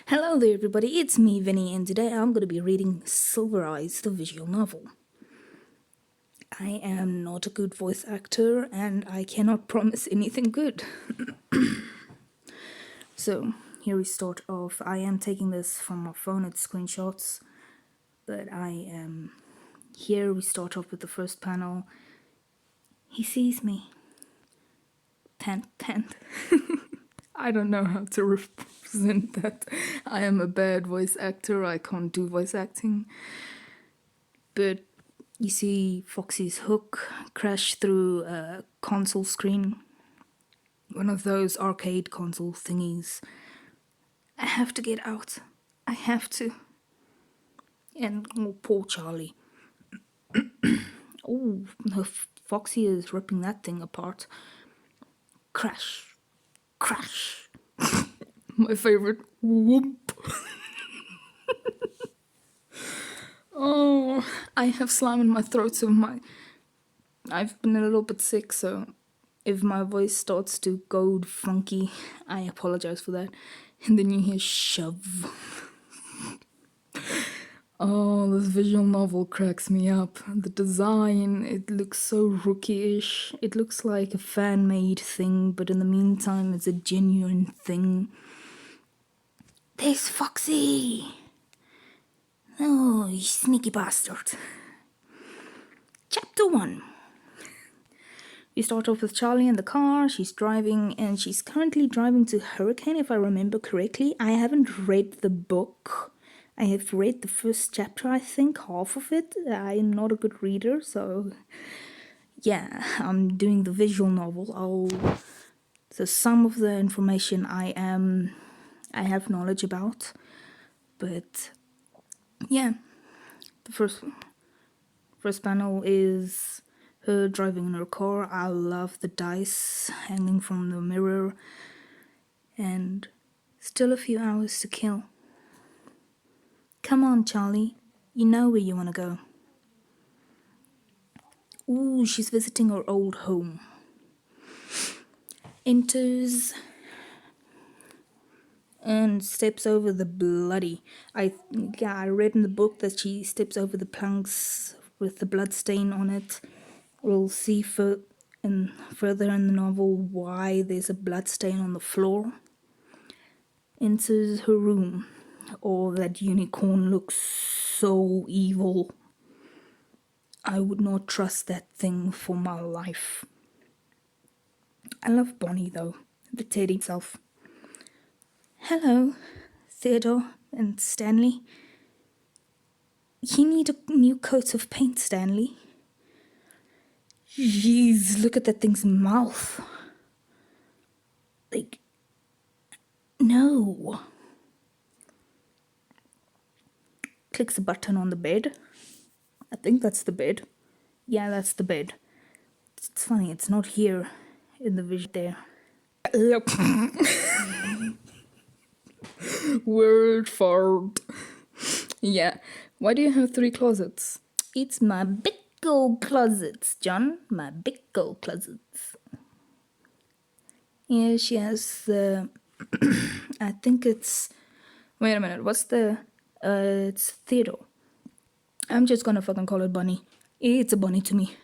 Hello there everybody, it's me Vinny and today I'm going to be reading Silver Eyes, the visual novel. I am not a good voice actor and I cannot promise anything good. So here we start off. I am taking this from my phone, it's screenshots, but here we start off with the first panel. He sees me. Tent. I don't know how to represent that. I am a bad voice actor, I can't do voice acting. But you see Foxy's hook crash through a console screen. One of those arcade console thingies. I have to get out. I have to. And poor Charlie. Oh, Foxy is ripping that thing apart. Crash. Crash. My favorite. Whoop. Oh, I have slime in my throat, so I've been a little bit sick, so if my voice starts to go funky, I apologize for that. And then you hear shove. Oh, this visual novel cracks me up. The design, it looks so rookie-ish. It looks like a fan-made thing, but in the meantime, it's a genuine thing. There's Foxy! Oh, you sneaky bastard. Chapter 1. We start off with Charlie in the car. She's driving, and she's currently driving to Hurricane, if I remember correctly. I haven't read the book. I have read the first chapter, I think, half of it. I'm not a good reader, so yeah, I'm doing the visual novel. So some of the information I have knowledge about, but yeah, the first panel is her driving in her car. I love the dice hanging from the mirror, and still a few hours to kill. Come on, Charlie, you know where you want to go. Ooh, she's visiting her old home. Enters and steps over the bloody. I read in the book that she steps over the planks with the blood stain on it. We'll see further in the novel why there's a blood stain on the floor. Enters her room. Oh, that unicorn looks so evil. I would not trust that thing for my life. I love Bonnie though, the teddy itself. Hello, Theodore and Stanley. You need a new coat of paint, Stanley. Jeez, look at that thing's mouth. Like, no. Clicks a button on the bed. I think that's the bed. Yeah, that's the bed. It's funny, it's not here in the vision there. Word fart. Yeah. Why do you have 3 closets? It's my big old closets, John. My big old closets. Yeah, she has the... I think it's... Wait a minute, what's the... it's Theodore. I'm just gonna fucking call it Bunny. It's a bunny to me.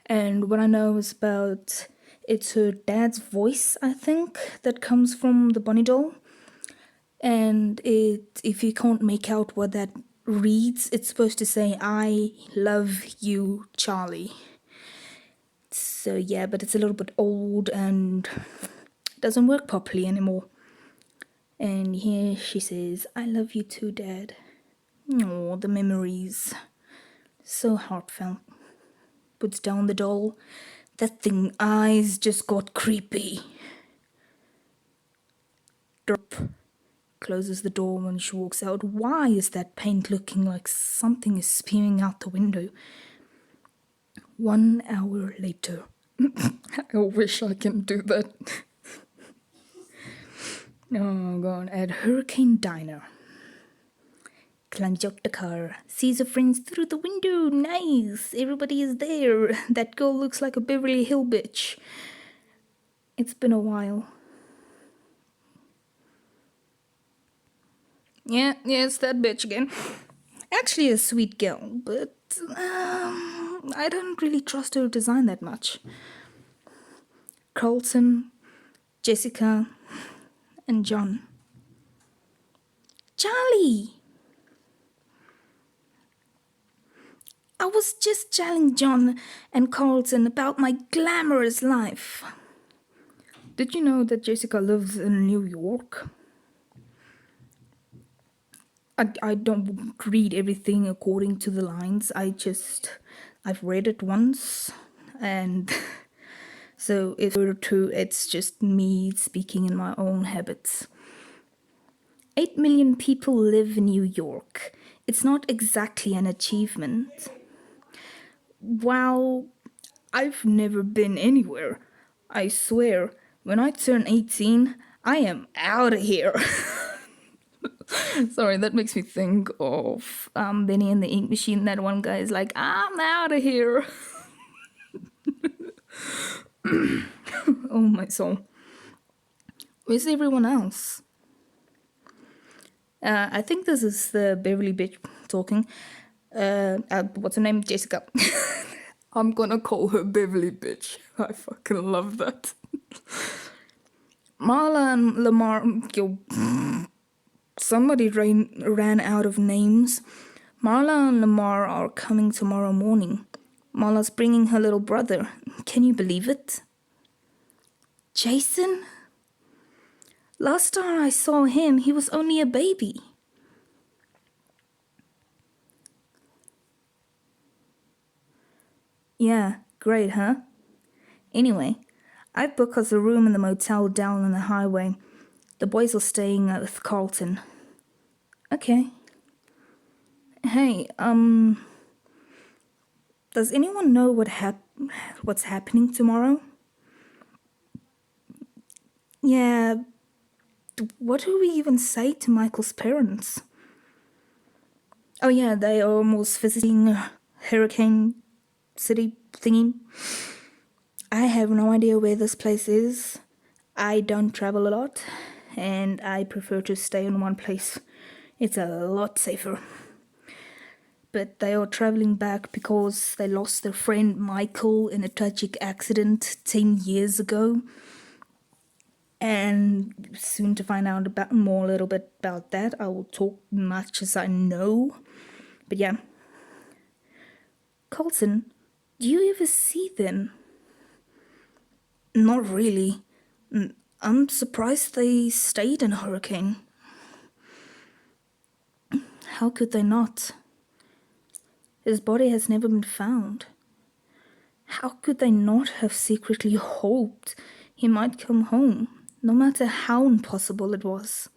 And what I know is about... It's her dad's voice, I think, that comes from the bunny doll. And if you can't make out what that reads, it's supposed to say, I love you, Charlie. So yeah, but it's a little bit old and doesn't work properly anymore. And here she says, I love you too, Dad. Oh, the memories. So heartfelt. Puts down the doll. That thing eyes just got creepy. Derp. Closes the door when she walks out. Why is that paint looking like something is spewing out the window? 1 hour later. I wish I can do that. Oh god, at Hurricane Diner. Climbs out the car, sees her friends through the window. Nice, everybody is there. That girl looks like a Beverly Hill bitch. It's been a while. Yeah, it's that bitch again. Actually a sweet girl, but I don't really trust her design that much. Carlton, Jessica, and John. Charlie! I was just telling John and Carlton about my glamorous life. Did you know that Jessica lives in New York? I don't read everything according to the lines. I've read it once, and so if it were true, it's just me speaking in my own habits. 8 million people live in New York. It's not exactly an achievement. Wow, I've never been anywhere. I swear, when I turn 18, I am out of here. Sorry, that makes me think of Benny and the Ink Machine. That one guy is like, I'm out of here. Oh, my soul. Where's everyone else? I think this is the Beverly bitch talking. What's her name? Jessica. I'm gonna call her Beverly bitch. I fucking love that. Marla and Lamar. Somebody ran out of names. Marla and Lamar are coming tomorrow morning. Marla's bringing her little brother. Can you believe it? Jason? Last time I saw him, he was only a baby. Yeah, great, huh? Anyway, I've booked us a room in the motel down on the highway. The boys are staying with Carlton. Okay. Hey, does anyone know what's happening tomorrow? Yeah, what do we even say to Michael's parents? Oh yeah, they are almost visiting Hurricane City thingy. I have no idea where this place is. I don't travel a lot, and I prefer to stay in one place. It's a lot safer. But they are traveling back because they lost their friend Michael in a tragic accident 10 years ago. And soon to find out a little bit about that. I will talk much as I know. But yeah. Carlton, do you ever see them? Not really. I'm surprised they stayed in Hurricane. How could they not? His body has never been found. How could they not have secretly hoped he might come home, no matter how impossible it was?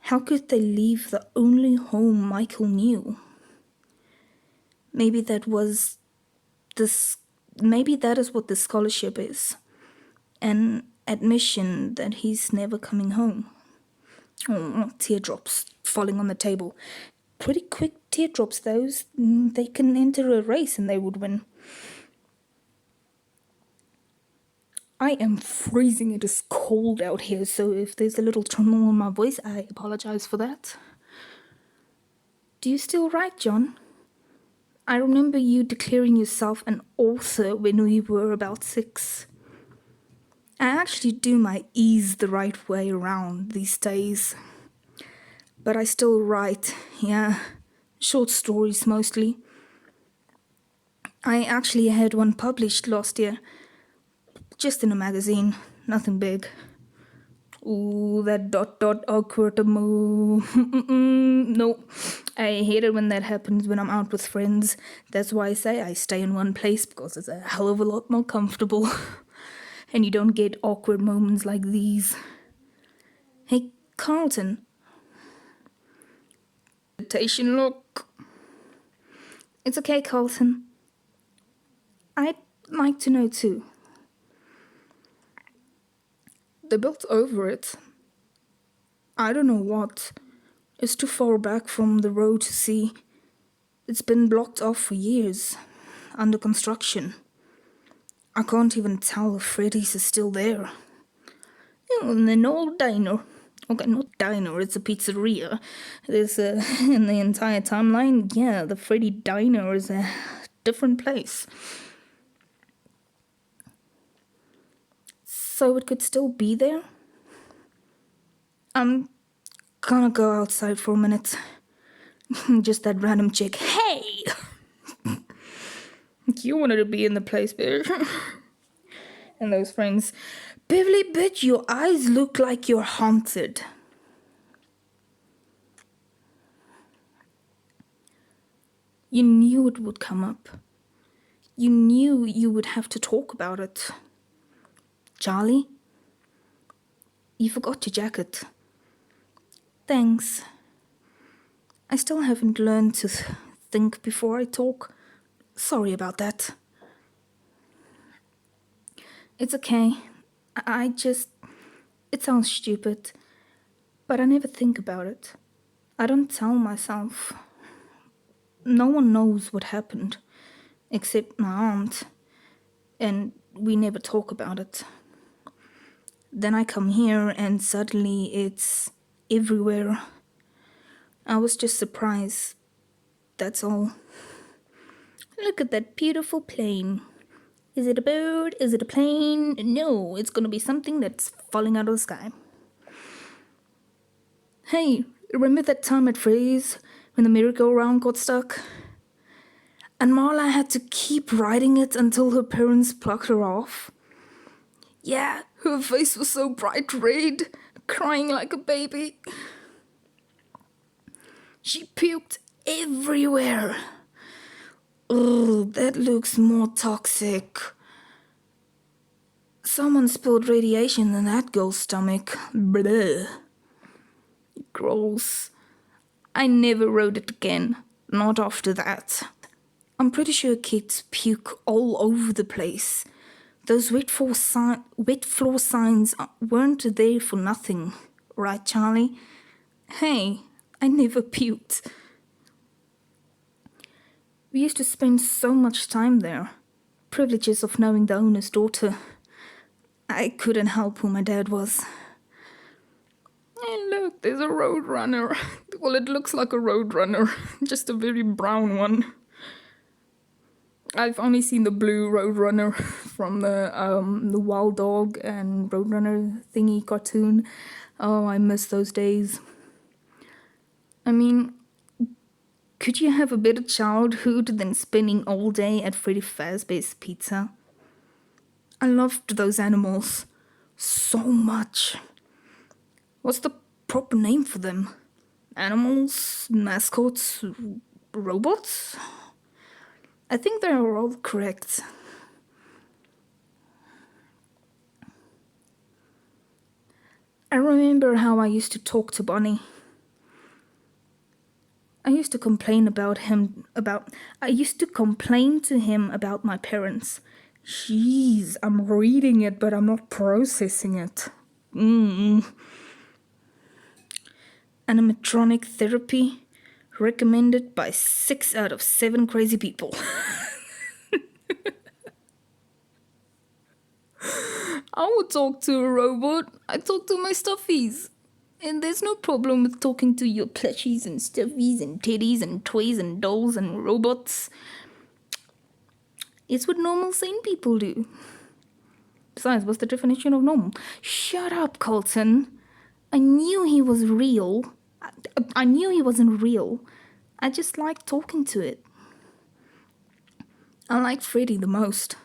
How could they leave the only home Michael knew? Maybe that is what the scholarship is. An admission that he's never coming home. Oh, teardrops falling on the table. Pretty quick teardrops, those. They can enter a race and they would win. I am freezing. It is cold out here, so if there's a little tremble in my voice, I apologize for that. Do you still write, John? I remember you declaring yourself an author when we were about 6. I actually do my E's the right way around these days. But I still write, yeah. Short stories mostly. I actually had one published last year. Just in a magazine, nothing big. Ooh, that ... awkward move. No, I hate it when that happens when I'm out with friends. That's why I say I stay in one place, because it's a hell of a lot more comfortable. And you don't get awkward moments like these. Hey, Carlton. Invitation look. It's okay, Carlton. I'd like to know too. They built over it. I don't know what. It's too far back from the road to see. It's been blocked off for years, under construction. I can't even tell if Freddies is still there. In an old diner. Okay, not diner, it's a pizzeria. There's in the entire timeline, yeah, the Freddy Diner is a different place. So it could still be there? I'm gonna go outside for a minute. Just that random chick. Hey! You wanted to be in the place, bitch. And those friends. Beverly, bitch, your eyes look like you're haunted. You knew it would come up. You knew you would have to talk about it. Charlie? You forgot your jacket. Thanks. I still haven't learned to think before I talk. Sorry about that. It's okay. It sounds stupid, but I never think about it. I don't tell myself. No one knows what happened, except my aunt, and we never talk about it. Then I come here and suddenly it's everywhere. I was just surprised, that's all. Look at that beautiful plane. Is it a bird? Is it a plane? No, it's gonna be something that's falling out of the sky. Hey, remember that time at Freddy's when the merry-go-round got stuck? And Marla had to keep riding it until her parents plucked her off? Yeah, her face was so bright red, crying like a baby. She puked everywhere. Ugh, that looks more toxic. Someone spilled radiation in that girl's stomach. Bleh. Gross. I never rode it again. Not after that. I'm pretty sure kids puke all over the place. Those wet floor signs weren't there for nothing. Right, Charlie? Hey, I never puked. We used to spend so much time there. Privileges of knowing the owner's daughter. I couldn't help who my dad was. And look, there's a roadrunner. Well, it looks like a roadrunner, just a very brown one. I've only seen the blue roadrunner from the Wild Dog and Roadrunner thingy cartoon. Oh, I miss those days. I mean, could you have a better childhood than spending all day at Freddy Fazbear's Pizza? I loved those animals so much. What's the proper name for them? Animals? Mascots? Robots? I think they are all correct. I remember how I used to talk to Bonnie. I used to complain to him about my parents. Jeez, I'm reading it, but I'm not processing it. Animatronic therapy recommended by 6 out of 7 crazy people. I would talk to a robot. I talk to my stuffies. And there's no problem with talking to your plushies and stuffies and teddies and toys and dolls and robots. It's what normal sane people do. Besides, what's the definition of normal? Shut up, Colton. I knew he was real. I knew he wasn't real. I just liked talking to it. I liked Freddy the most.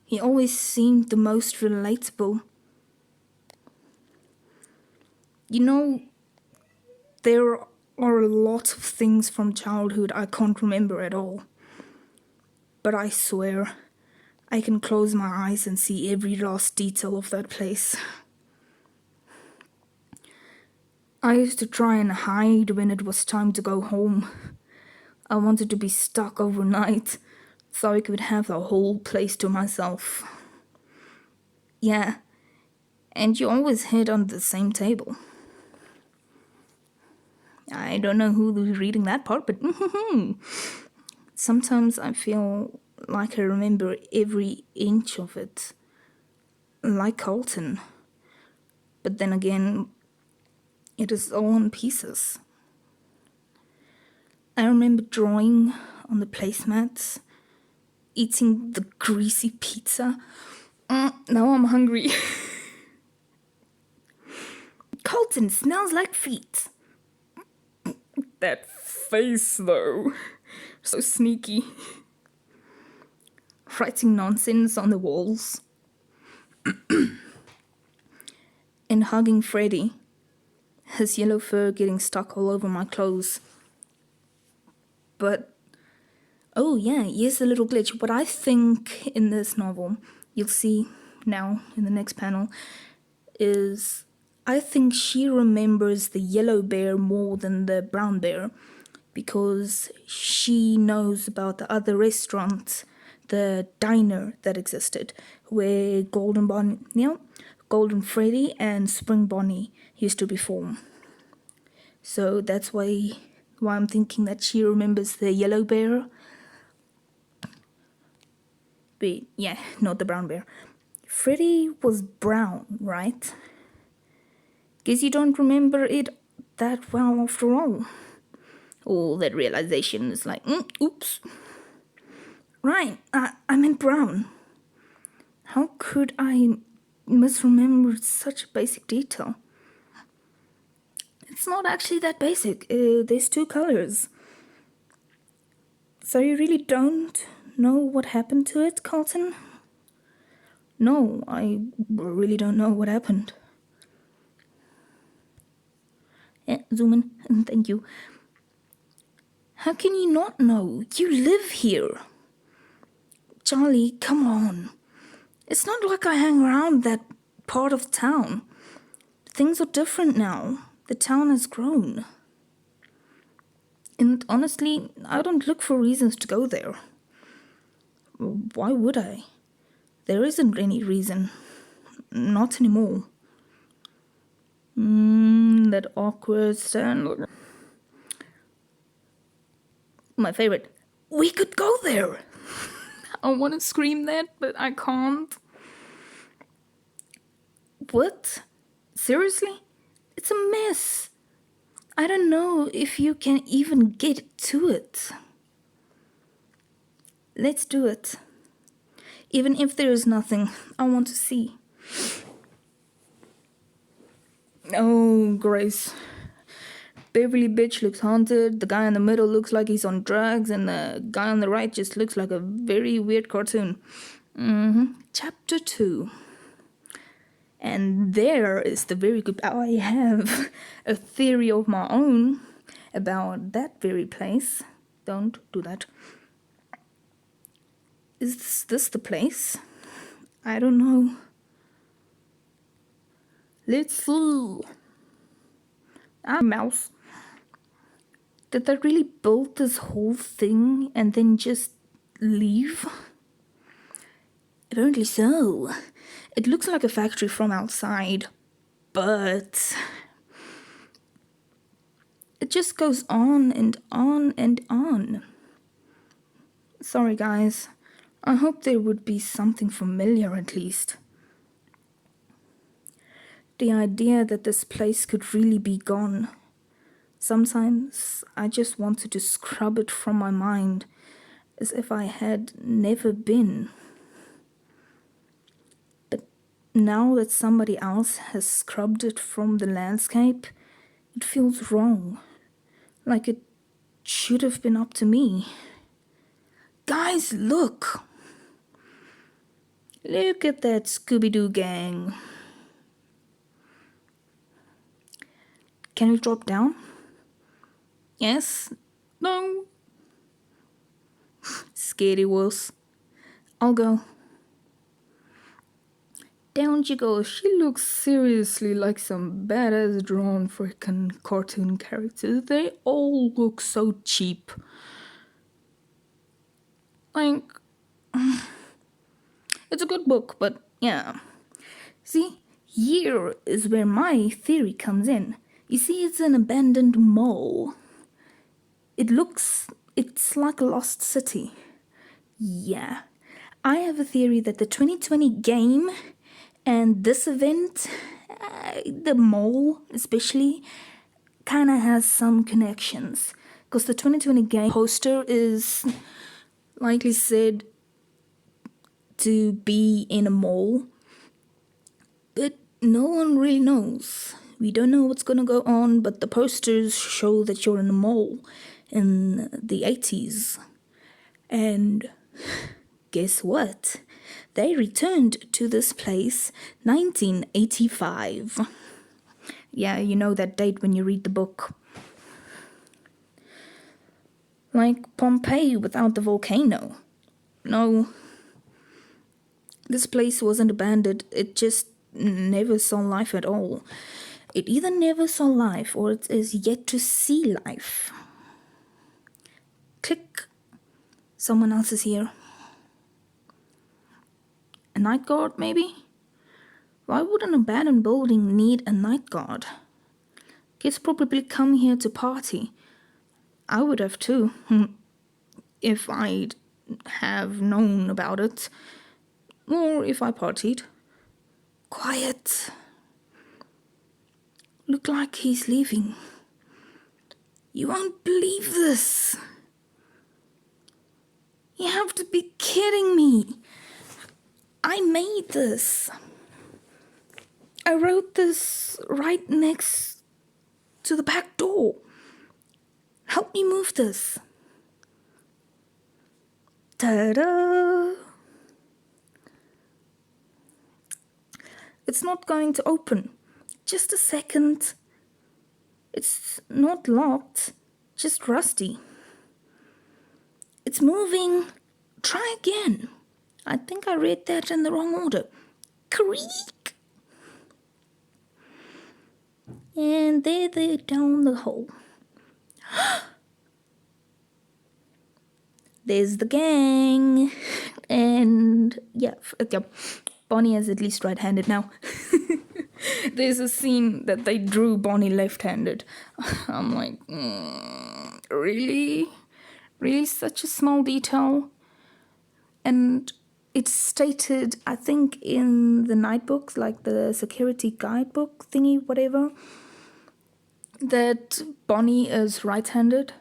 He always seemed the most relatable. You know, there are a lot of things from childhood I can't remember at all. But I swear, I can close my eyes and see every last detail of that place. I used to try and hide when it was time to go home. I wanted to be stuck overnight so I could have the whole place to myself. Yeah, and you always hid under the same table. I don't know who was reading that part, but sometimes I feel like I remember every inch of it. Like Colton. But then again, It is all in pieces. I remember drawing on the placemats, eating the greasy pizza. Now I'm hungry. Colton smells like feet. That face, though. So sneaky. Writing nonsense on the walls. And hugging Freddy. His yellow fur getting stuck all over my clothes. But, oh yeah, here's a little glitch. What I think in this novel, you'll see now in the next panel, is I think she remembers the yellow bear more than the brown bear, because she knows about the other restaurant, the diner that existed, where Golden Freddy and Spring Bonnie used to perform. So that's why I'm thinking that she remembers the yellow bear. But yeah, not the brown bear. Freddy was brown, right? Guess you don't remember it that well after all. Oh, that realization is like, oops. Right, I meant brown. How could I misremember such a basic detail? It's not actually that basic. There's 2 colors. So you really don't know what happened to it, Carlton? No, I really don't know what happened. Yeah, zoom in. Thank you. How can you not know? You live here. Charlie, come on. It's not like I hang around that part of town. Things are different now. The town has grown. And honestly, I don't look for reasons to go there. Why would I? There isn't any reason. Not anymore. That awkward stand. My favorite. We could go there. I want to scream that, but I can't. What? Seriously? It's a mess. I don't know if you can even get to it. Let's do it. Even if there is nothing, I want to see. Oh, Grace. Beverly bitch looks haunted, the guy in the middle looks like he's on drugs, and the guy on the right just looks like a very weird cartoon. Chapter 2. And there is the very good... I have a theory of my own about that very place. Don't do that. Is this the place? I don't know. Let's see. Mouse. Did they really build this whole thing and then just leave? Apparently so. It looks like a factory from outside, but it just goes on and on and on. Sorry guys, I hope there would be something familiar at least. The idea that this place could really be gone. Sometimes I just wanted to scrub it from my mind as if I had never been. But now that somebody else has scrubbed it from the landscape, it feels wrong. Like it should have been up to me. Guys, look! Look at that Scooby-Doo gang. Can we drop down? Yes? No? Scaredy wuss. I'll go. Down she goes. She looks seriously like some badass drawn freaking cartoon characters. They all look so cheap. Like, it's a good book, but yeah. See, here is where my theory comes in. You see, it's an abandoned mall. It's like a lost city. Yeah. I have a theory that the 2020 game and this event the mall especially kind of has some connections, because the 2020 game poster is likely said to be in a mall, but no one really knows. We don't know what's gonna go on, but the posters show that you're in a mall in the 80s. And guess what? They returned to this place 1985. Yeah, you know that date when you read the book. Like Pompeii without the volcano. No, this place wasn't abandoned, it just never saw life at all. It either never saw life or it is yet to see life. Click. Someone else is here. A night guard, maybe? Why would an abandoned building need a night guard? Kids probably come here to party. I would have too, if I'd have known about it. Or if I partied. Quiet. Look like he's leaving. You won't believe this. You have to be kidding me. I made this. I wrote this right next to the back door. Help me move this. Ta-da! It's not going to open. Just a second. It's not locked, just rusty. It's moving. Try again. I think I read that in the wrong order. Creak! And there they're down the hole. There's the gang. And yeah, Bonnie is at least right-handed now. There's a scene that they drew Bonnie left-handed. I'm like, really? Really such a small detail? And it's stated, I think, in the night books, like the security guidebook thingy, whatever, that Bonnie is right-handed.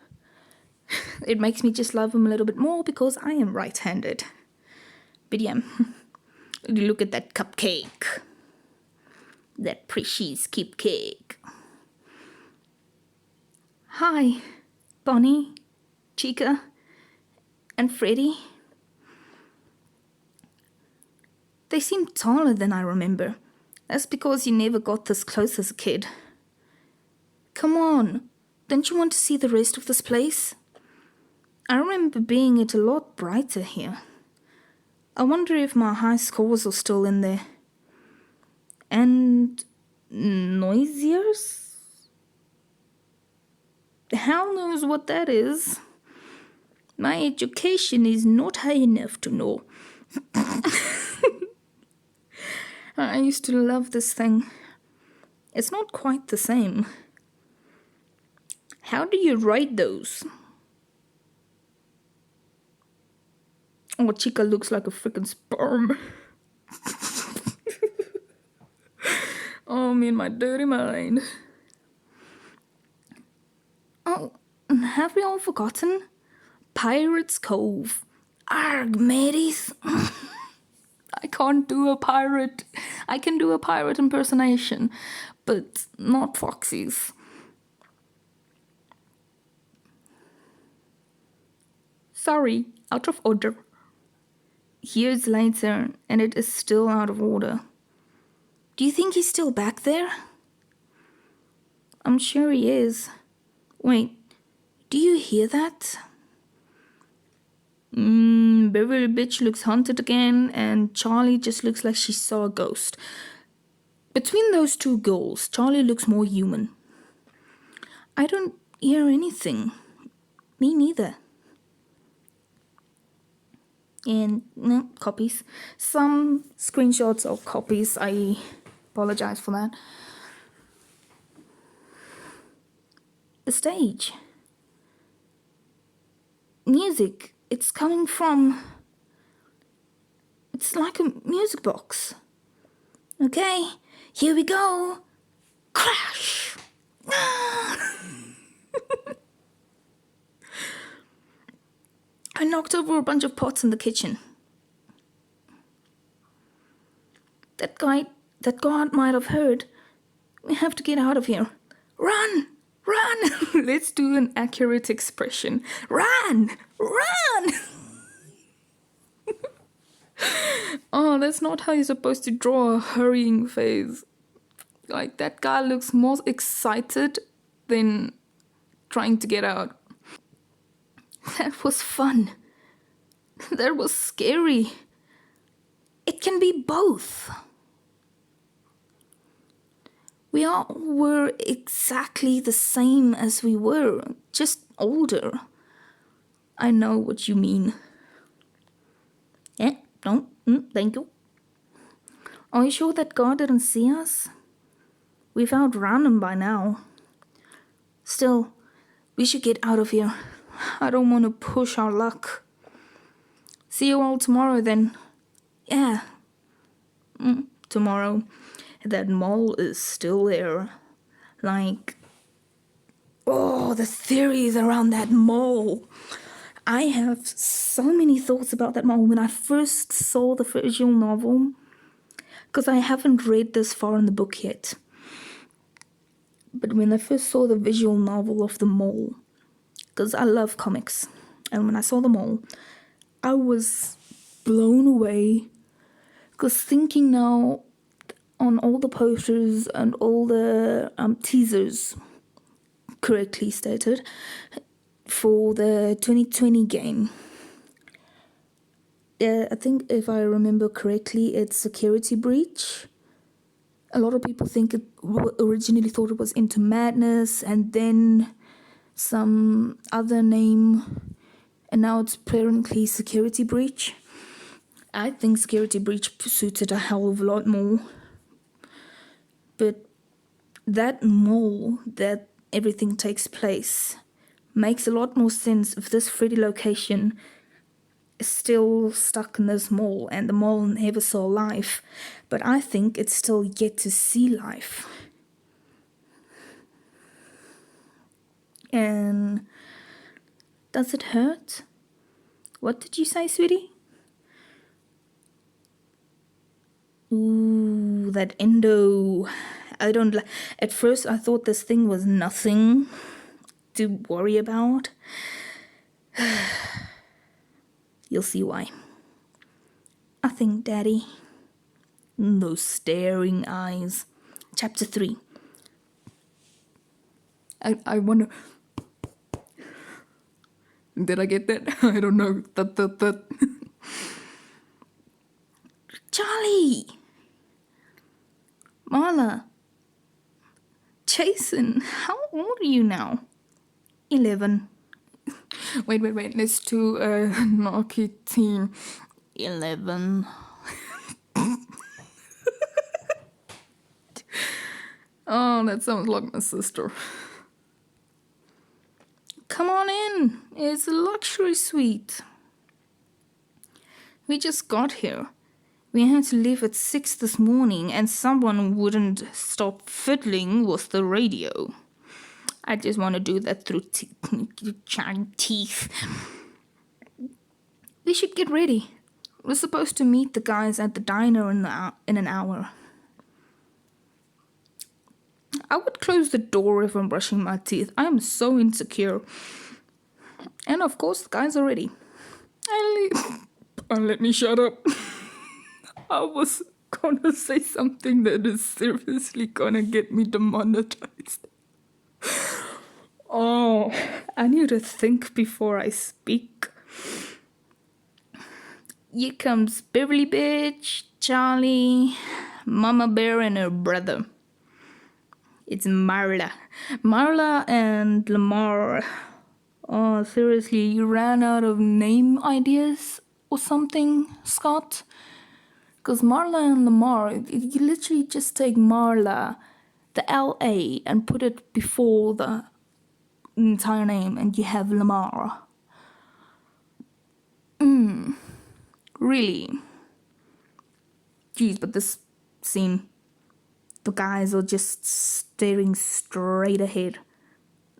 It makes me just love him a little bit more because I am right-handed. But yeah, look at that cupcake. That precious cupcake. Hi, Bonnie, Chica, and Freddie. They seem taller than I remember. That's because you never got this close as a kid. Come on, don't you want to see the rest of this place? I remember being it a lot brighter here. I wonder if my high scores are still in there. And noisier? Hell knows what that is. My education is not high enough to know. I used to love this thing. It's not quite the same. How do you write those? Oh, Chica looks like a freaking sperm. Oh, me and my dirty mind. Oh, have we all forgotten? Pirate's Cove. Arg, mateys. I can't do a pirate. I can do a pirate impersonation, but not Foxy's. Sorry, out of order. Years later, and it is still out of order. Do you think he's still back there? I'm sure he is. Wait, do you hear that? Beverly bitch looks haunted again, and Charlie just looks like she saw a ghost. Between those two girls, Charlie looks more human. I don't hear anything. Me neither. And no, copies. Some screenshots of copies. I apologize for that. The stage. Music. It's coming from... It's like a music box. Okay? Here we go. Crash. Ah! I knocked over a bunch of pots in the kitchen. That guard might have heard. We have to get out of here. Run! Run! Let's do an accurate expression. Run! Run! Oh, that's not how you're supposed to draw a hurrying face. Like, that guy looks more excited than trying to get out. That was fun. That was scary. It can be both. We all were exactly the same as we were, just older. I know what you mean. Yeah, no, thank you. Are you sure that God didn't see us? We've outrun him by now. Still, we should get out of here. I don't want to push our luck. See you all tomorrow then. Yeah. Tomorrow. That mole is still there. Like, oh, the theories around that mole. I have so many thoughts about that mole when I first saw the visual novel, because I haven't read this far in the book yet. But when I first saw the visual novel of the mole, because I love comics, and when I saw the mole, I was blown away, because thinking now on all the posters and all the teasers, correctly stated, for the 2020 game. I think if I remember correctly, it's Security Breach. A lot of people think originally thought it was Into Madness and then some other name, and now it's apparently Security Breach. I think Security Breach suited a hell of a lot more. But that mall that everything takes place makes a lot more sense if this Freddy location is still stuck in this mall and the mall never saw life. But I think it's still yet to see life. And does it hurt? What did you say, sweetie? Ooh, that endo. At first I thought this thing was nothing to worry about. You'll see why. I think, Daddy. Those staring eyes. Chapter 3. I wonder... Did I get that? I don't know. Charlie! Marla. Jason, how old are you now? 11. Wait. Let's do a Noki teen. 11. Oh, that sounds like my sister. Come on in. It's a luxury suite. We just got here. We had to leave at 6 this morning and someone wouldn't stop fiddling with the radio. I just want to do that through teeth. We should get ready. We're supposed to meet the guys at the diner in an hour. I would close the door if I'm brushing my teeth. I am so insecure. And of course, the guys are ready. Let me shut up. I was gonna say something that is seriously gonna get me demonetized. Oh, I need to think before I speak. Here comes Beverly Bitch, Charlie, Mama Bear, and her brother. It's Marla. Marla and Lamar. Oh, seriously, you ran out of name ideas or something, Scott? Because Marla and Lamar, you literally just take Marla, the L-A, and put it before the entire name, and you have Lamar. Really? Jeez, but this scene, The guys are just staring straight ahead.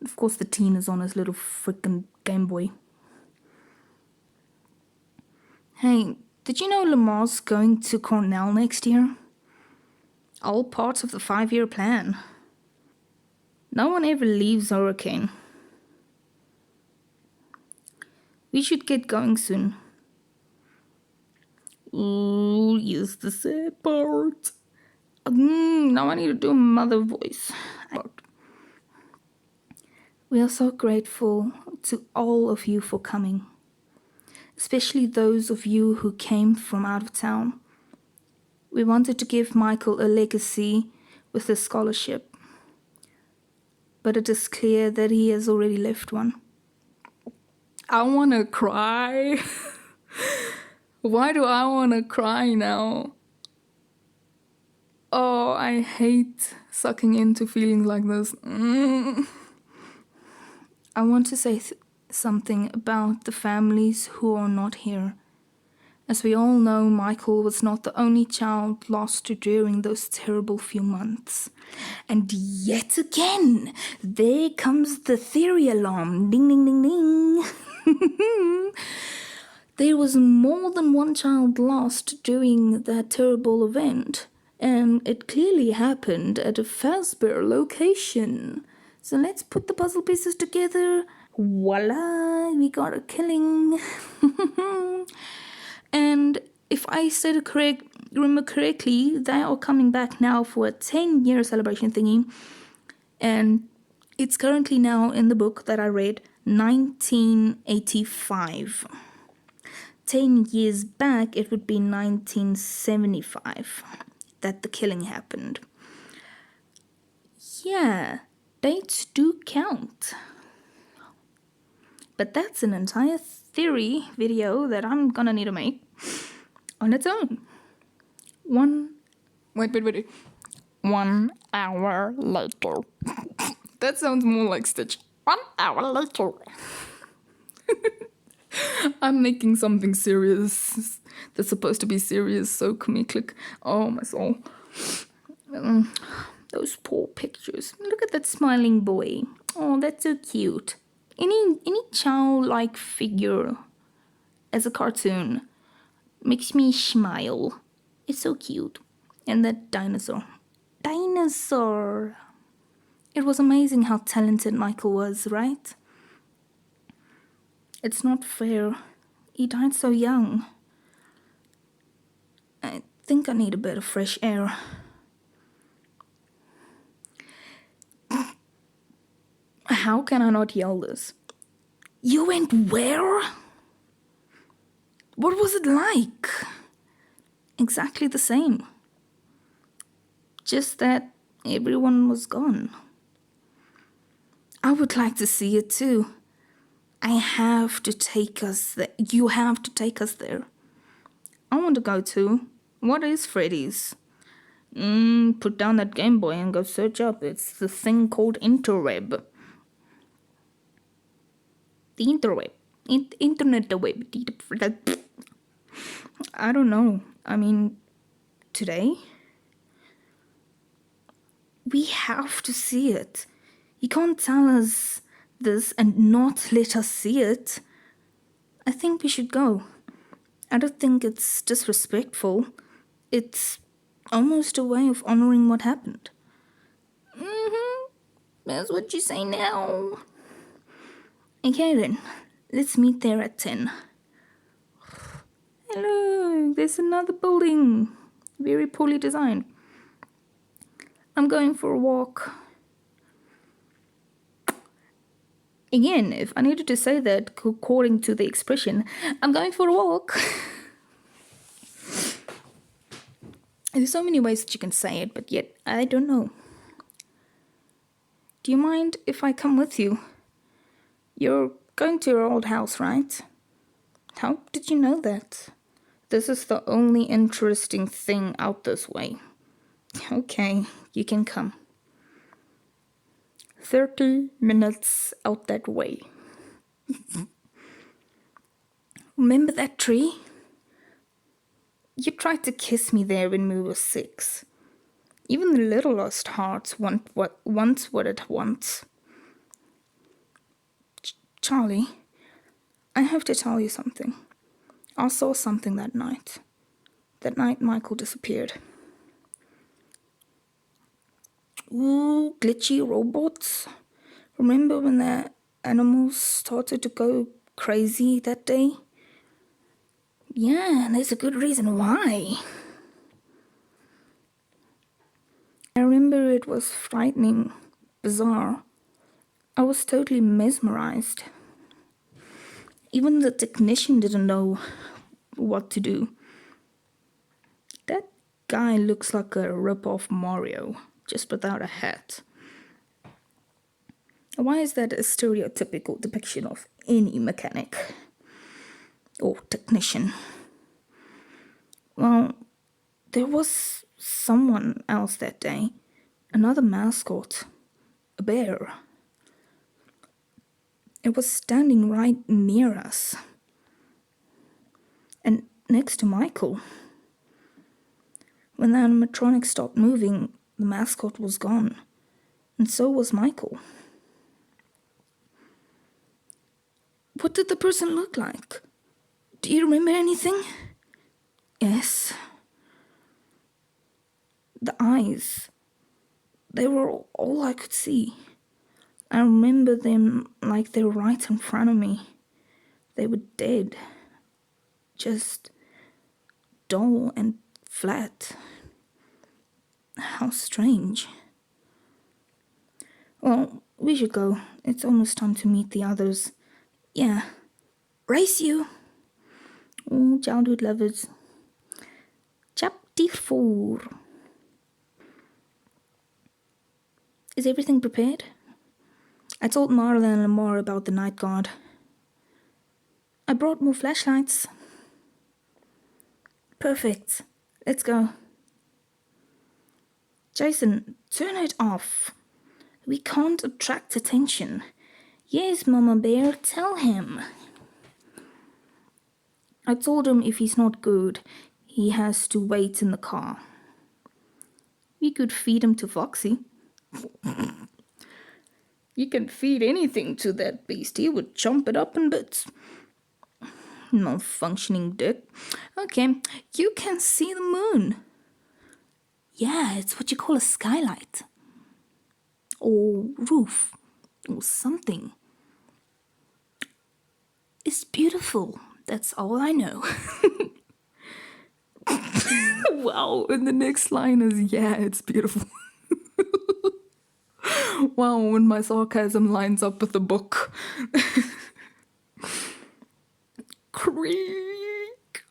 Of course, the teen is on his little freaking Game Boy. Hey, did you know Lamar's going to Cornell next year? All parts of the 5-year plan. No one ever leaves Hurricane. We should get going soon. Ooh, yes, the sad part. Now I need to do a mother voice. We are so grateful to all of you for coming, especially those of you who came from out of town. We wanted to give Michael a legacy with a scholarship, but it is clear that he has already left one. I want to cry. Why do I want to cry now? Oh, I hate sucking into feelings like this. I want to say something about the families who are not here. As we all know, Michael was not the only child lost during those terrible few months. And yet again, there comes the theory alarm. Ding, ding, ding, ding. There was more than one child lost during that terrible event. And it clearly happened at a Fazbear location. So let's put the puzzle pieces together. Voila, we got a killing. And if I remember correctly, they are coming back now for a 10-year celebration thingy. And it's currently now in the book that I read, 1985. 10 years back, it would be 1975 that the killing happened. Yeah, dates do count. But that's an entire theory video that I'm gonna need to make on its own. 1 hour later. That sounds more like Stitch. 1 hour later. I'm making something serious that's supposed to be serious, so comedic. Oh, my soul. Those poor pictures. Look at that smiling boy. Oh, that's so cute. Any childlike figure as a cartoon makes me smile. It's so cute. And that dinosaur. Dinosaur! It was amazing how talented Michael was, right? It's not fair. He died so young. I think I need a bit of fresh air. How can I not yell this? You went where? What was it like? Exactly the same. Just that everyone was gone. I would like to see it too. I have to take us there. You have to take us there. I want to go too. What is Freddy's? Put down that Game Boy and go search up. It's the thing called interweb. The interweb. Internet the web. I don't know. I mean, today? We have to see it. You can't tell us this and not let us see it. I think we should go. I don't think it's disrespectful. It's almost a way of honoring what happened. That's what you say now. Okay then, let's meet there at 10. Hello, there's another building. Very poorly designed. I'm going for a walk. Again, if I needed to say that according to the expression, I'm going for a walk. There's so many ways that you can say it, but yet I don't know. Do you mind if I come with you? You're going to your old house, right? How did you know that? This is the only interesting thing out this way. Okay, you can come. 30 minutes out that way. Remember that tree? You tried to kiss me there when we were 6. Even the littlest hearts want what it wants. Charlie, I have to tell you something. I saw something that night. That night Michael disappeared. Ooh, glitchy robots. Remember when the animals started to go crazy that day? Yeah, there's a good reason why. I remember it was frightening, bizarre. I was totally mesmerized. Even the technician didn't know what to do. That guy looks like a rip-off Mario, just without a hat. Why is that a stereotypical depiction of any mechanic or technician? Well, there was someone else that day, another mascot, a bear. It was standing right near us, and next to Michael. When the animatronic stopped moving, the mascot was gone, and so was Michael. What did the person look like? Do you remember anything? Yes. The eyes. They were all I could see. I remember them like they were right in front of me. They were dead. Just dull and flat. How strange. Well, we should go. It's almost time to meet the others. Yeah. Race you. Oh, childhood lovers. Chapter 4. Is everything prepared? I told Marla and Lamar about the night guard. I brought more flashlights. Perfect. Let's go. Jason, turn it off. We can't attract attention. Yes, Mama Bear, tell him. I told him if he's not good, he has to wait in the car. We could feed him to Foxy. You can feed anything to that beast. He would chomp it up in bits. Malfunctioning dick. Okay, you can see the moon. Yeah, it's what you call a skylight. Or roof. Or something. It's beautiful. That's all I know. Wow, and the next line is, yeah, it's beautiful. Wow, when my sarcasm lines up with the book. Creak.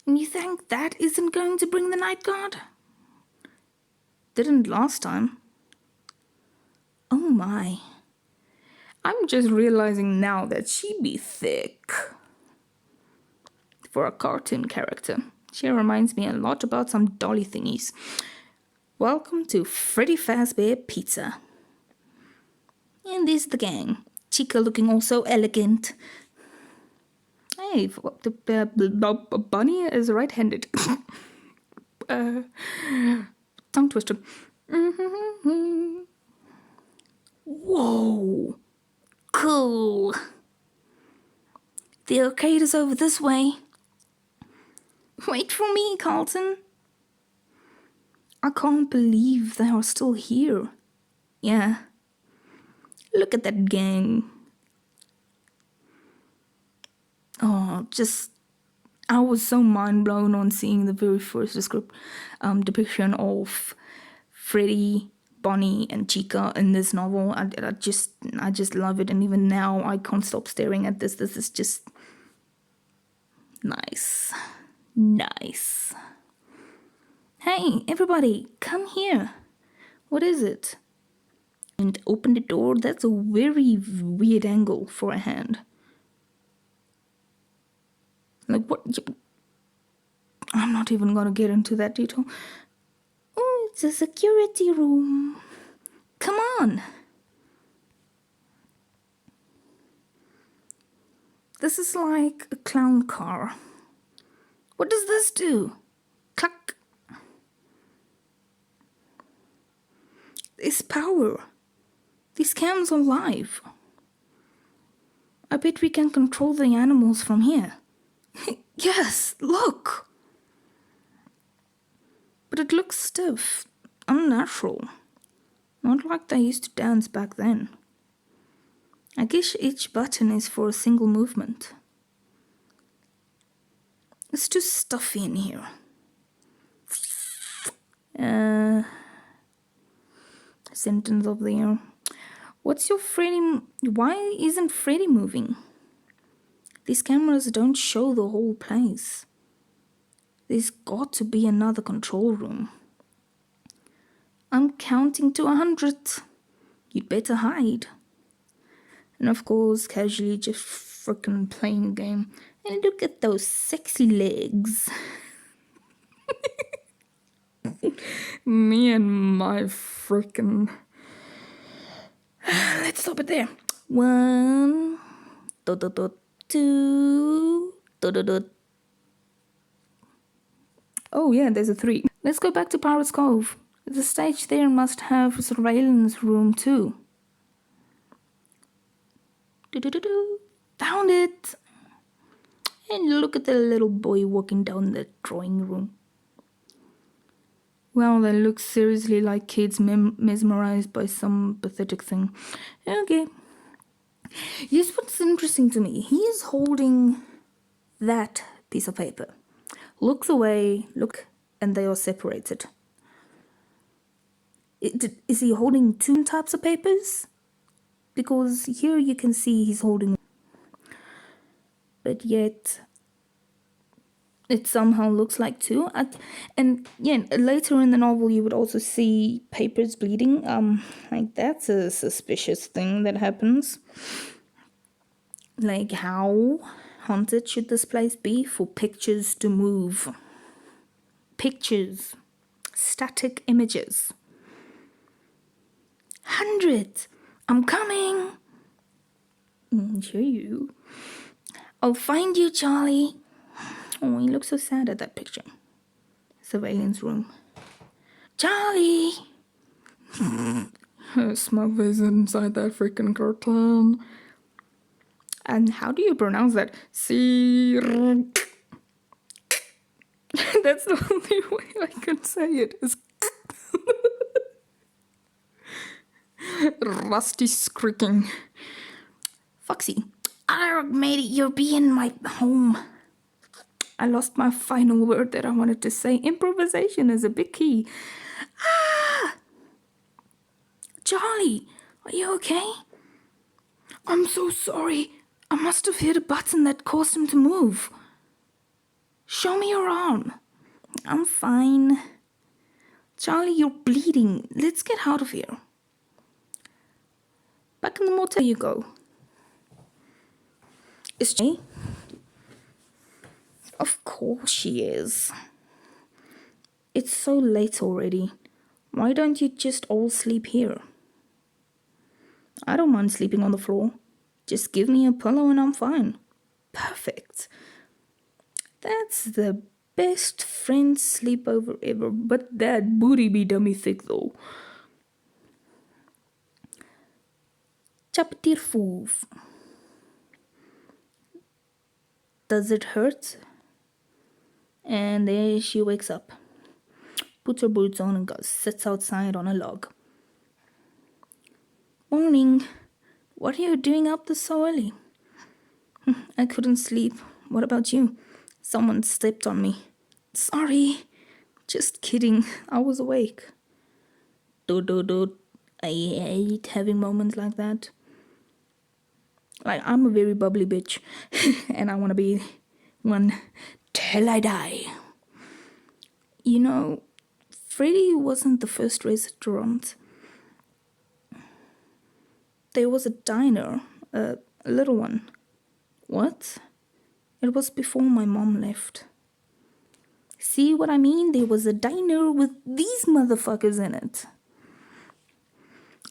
And you think that isn't going to bring the night guard? Didn't last time. Oh my. I'm just realizing now that she'd be thick. For a cartoon character. She reminds me a lot about some dolly thingies. Welcome to Freddy Fazbear Pizza. And this is the gang. Chica looking all so elegant. Hey, the bunny is right-handed. Tongue twister. Whoa. Cool. The arcade is over this way. Wait for me, Carlton. I can't believe they are still here. Yeah. Look at that gang. Oh, I was so mind blown on seeing the very first depiction of Freddy, Bonnie, and Chica in this novel. I just love it, and even now I can't stop staring at this. This is just nice. Nice. Hey, everybody, come here. What is it? And open the door. That's a very weird angle for a hand. Like, what? I'm not even gonna get into that detail. Oh, it's a security room. Come on. This is like a clown car. What does this do? Cluck. This power. These cams are live. I bet we can control the animals from here. Yes, look! But it looks stiff, unnatural. Not like they used to dance back then. I guess each button is for a single movement. It's too stuffy in here. Sentence of the year. What's your Freddy? Why isn't Freddy moving? These cameras don't show the whole place. There's got to be another control room. I'm counting to 100. You'd better hide. And of course, casually just freaking playing a game. And look at those sexy legs. Me and my freaking... Let's stop it there. 1, 2, oh yeah, there's a 3. Let's go back to Pirate's Cove. The stage there must have a surveillance room too. Found it! And look at the little boy walking down the drawing room. Well, they look seriously like kids mesmerized by some pathetic thing. Okay. Here's what's interesting to me. He is holding that piece of paper. Looks away, look, and they are separated. Is he holding 2 types of papers? Because here you can see he's holding... But yet... it somehow looks like 2. And yeah, later in the novel you would also see papers bleeding. Like that's a suspicious thing that happens. Like how haunted should this place be for pictures to move? Pictures. Static images. 100! I'm coming! Sure you. I'll find you, Charlie. Oh, he looks so sad at that picture. Surveillance room. Charlie! Smug is inside that freaking curtain. And how do you pronounce that? That's the only way I can say it. Is Rusty squeaking. Foxy, I made it. You'll be in my home. I lost my final word that I wanted to say. Improvisation is a big key. Ah! Charlie, are you okay? I'm so sorry. I must have hit a button that caused him to move. Show me your arm. I'm fine. Charlie, you're bleeding. Let's get out of here. Back in the motel you go. Is she? Of course she is. It's so late already. Why don't you just all sleep here? I don't mind sleeping on the floor. Just give me a pillow and I'm fine. Perfect. That's the best friend sleepover ever. But that booty be dummy thick though. Chapter 4. Does it hurt? And there she wakes up. Puts her boots on and goes, sits outside on a log. Morning. What are you doing up this so early? I couldn't sleep. What about you? Someone stepped on me. Sorry. Just kidding. I was awake. I hate having moments like that. Like, I'm a very bubbly bitch. And I want to be one till I die. You know, Freddy wasn't the first restaurant. There was a diner, a little one. What? It was before my mom left. See what I mean? There was a diner with these motherfuckers in it.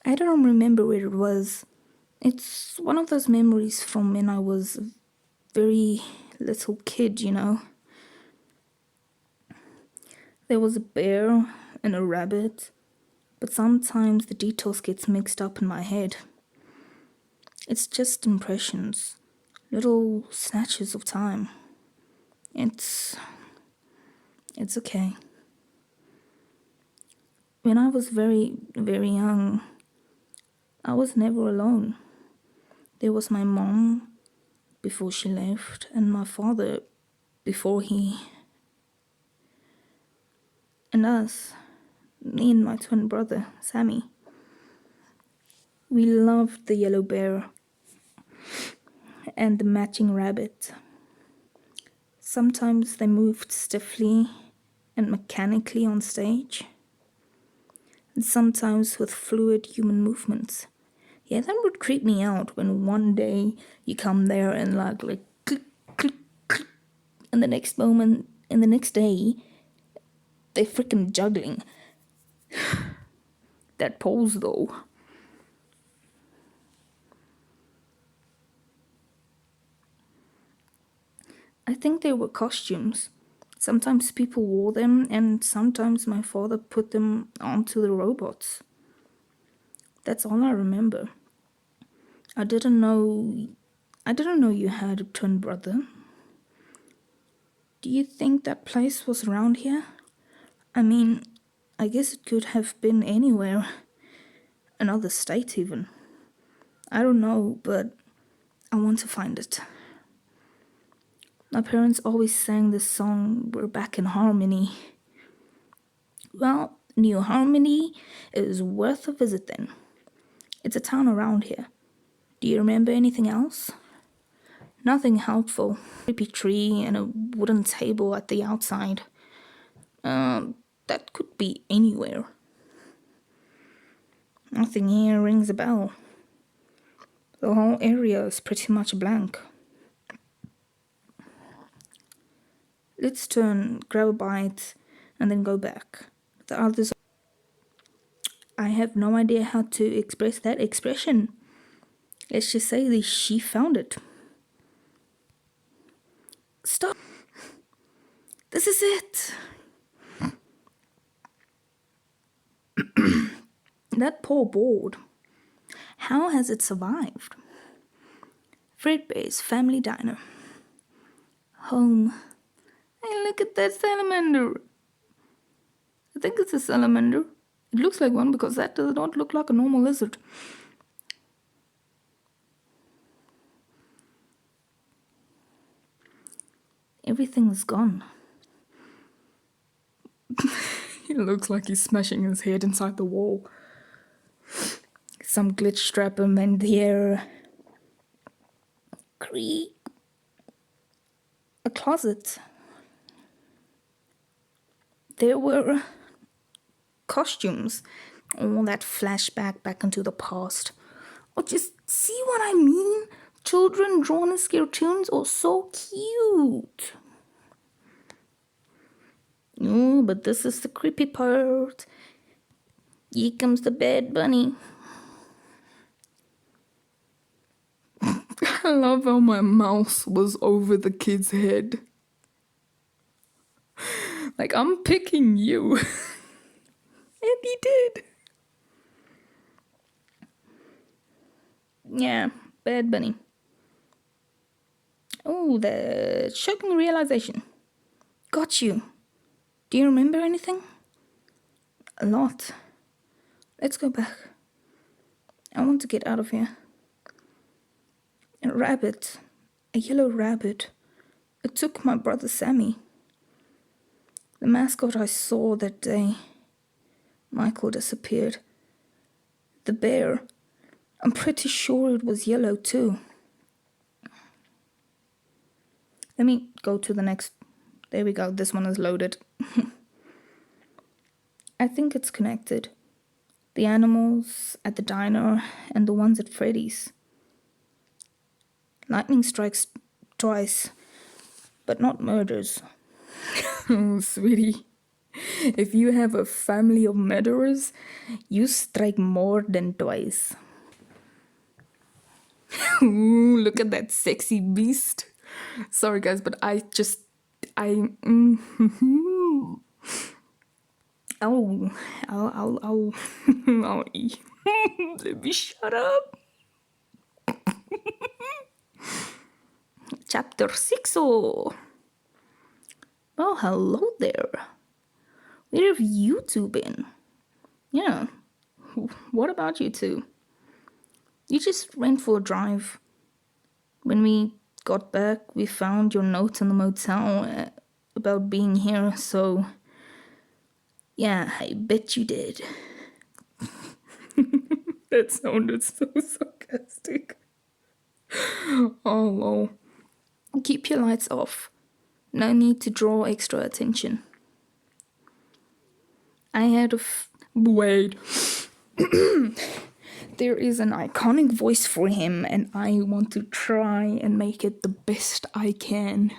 I don't remember where it was. It's one of those memories from when I was a very little kid, you know. There was a bear and a rabbit but sometimes the details gets mixed up in my head. It's just impressions, little snatches of time. It's okay. When I was very, very young, I was never alone. There was my mom before she left, and my father before he... and us, me and my twin brother, Sammy. We loved the yellow bear and the matching rabbit. Sometimes they moved stiffly and mechanically on stage, and sometimes with fluid human movements. Yeah, that would creep me out when one day you come there and like click, click, click, and the next day, they freaking juggling. That pose though. I think they were costumes. Sometimes people wore them, and sometimes my father put them onto the robots. That's all I remember. I didn't know you had a twin brother. Do you think that place was around here? I mean, I guess it could have been anywhere. Another state even. I don't know, but I want to find it. My parents always sang this song, "We're Back in Harmony." Well, New Harmony is worth a visit then. It's a town around here. Do you remember anything else? Nothing helpful. Creepy tree and a wooden table at the outside. That could be anywhere. Nothing here rings a bell. The whole area is pretty much blank. Let's turn, grab a bite, and then go back. The others... I have no idea how to express that expression. Let's just say that she found it. Stop. This is it. That poor board. How has it survived? Fredbear's Family Diner. Home. Hey, look at that salamander. I think it's a salamander. It looks like one because that does not look like a normal lizard. Everything's gone. He looks like he's smashing his head inside the wall. Some glitch strap him in the air. Creak. A closet. There were costumes. All that flashback back into the past. Oh, just see what I mean? Children drawn as cartoons are so cute. Oh, but this is the creepy part. Here comes the bad bunny. I love how my mouse was over the kid's head. Like, I'm picking you. And he did. Yeah, bad bunny. Oh, the shocking realization. Got you. Do you remember anything? A lot. Let's go back. I want to get out of here. A rabbit. A yellow rabbit. It took my brother Sammy. The mascot I saw that day. Michael disappeared. The bear. I'm pretty sure it was yellow too. Let me go to the next. There we go. This one is loaded. I think it's connected. The animals at the diner and the ones at Freddy's. Lightning strikes twice, but not murders. Oh, sweetie. If you have a family of murderers, you strike more than twice. Ooh, look at that sexy beast. Sorry guys, but I Oh, I'll let me shut up. Chapter 6. Oh, well, hello there. Where have you two been? Yeah, what about you two? You just went for a drive. When we got back, we found your note in the motel about being here, so yeah, I bet you did. That sounded so sarcastic. Oh, lol. Keep your lights off. No need to draw extra attention. I had a wait. There is an iconic voice for him, and I want to try and make it the best I can.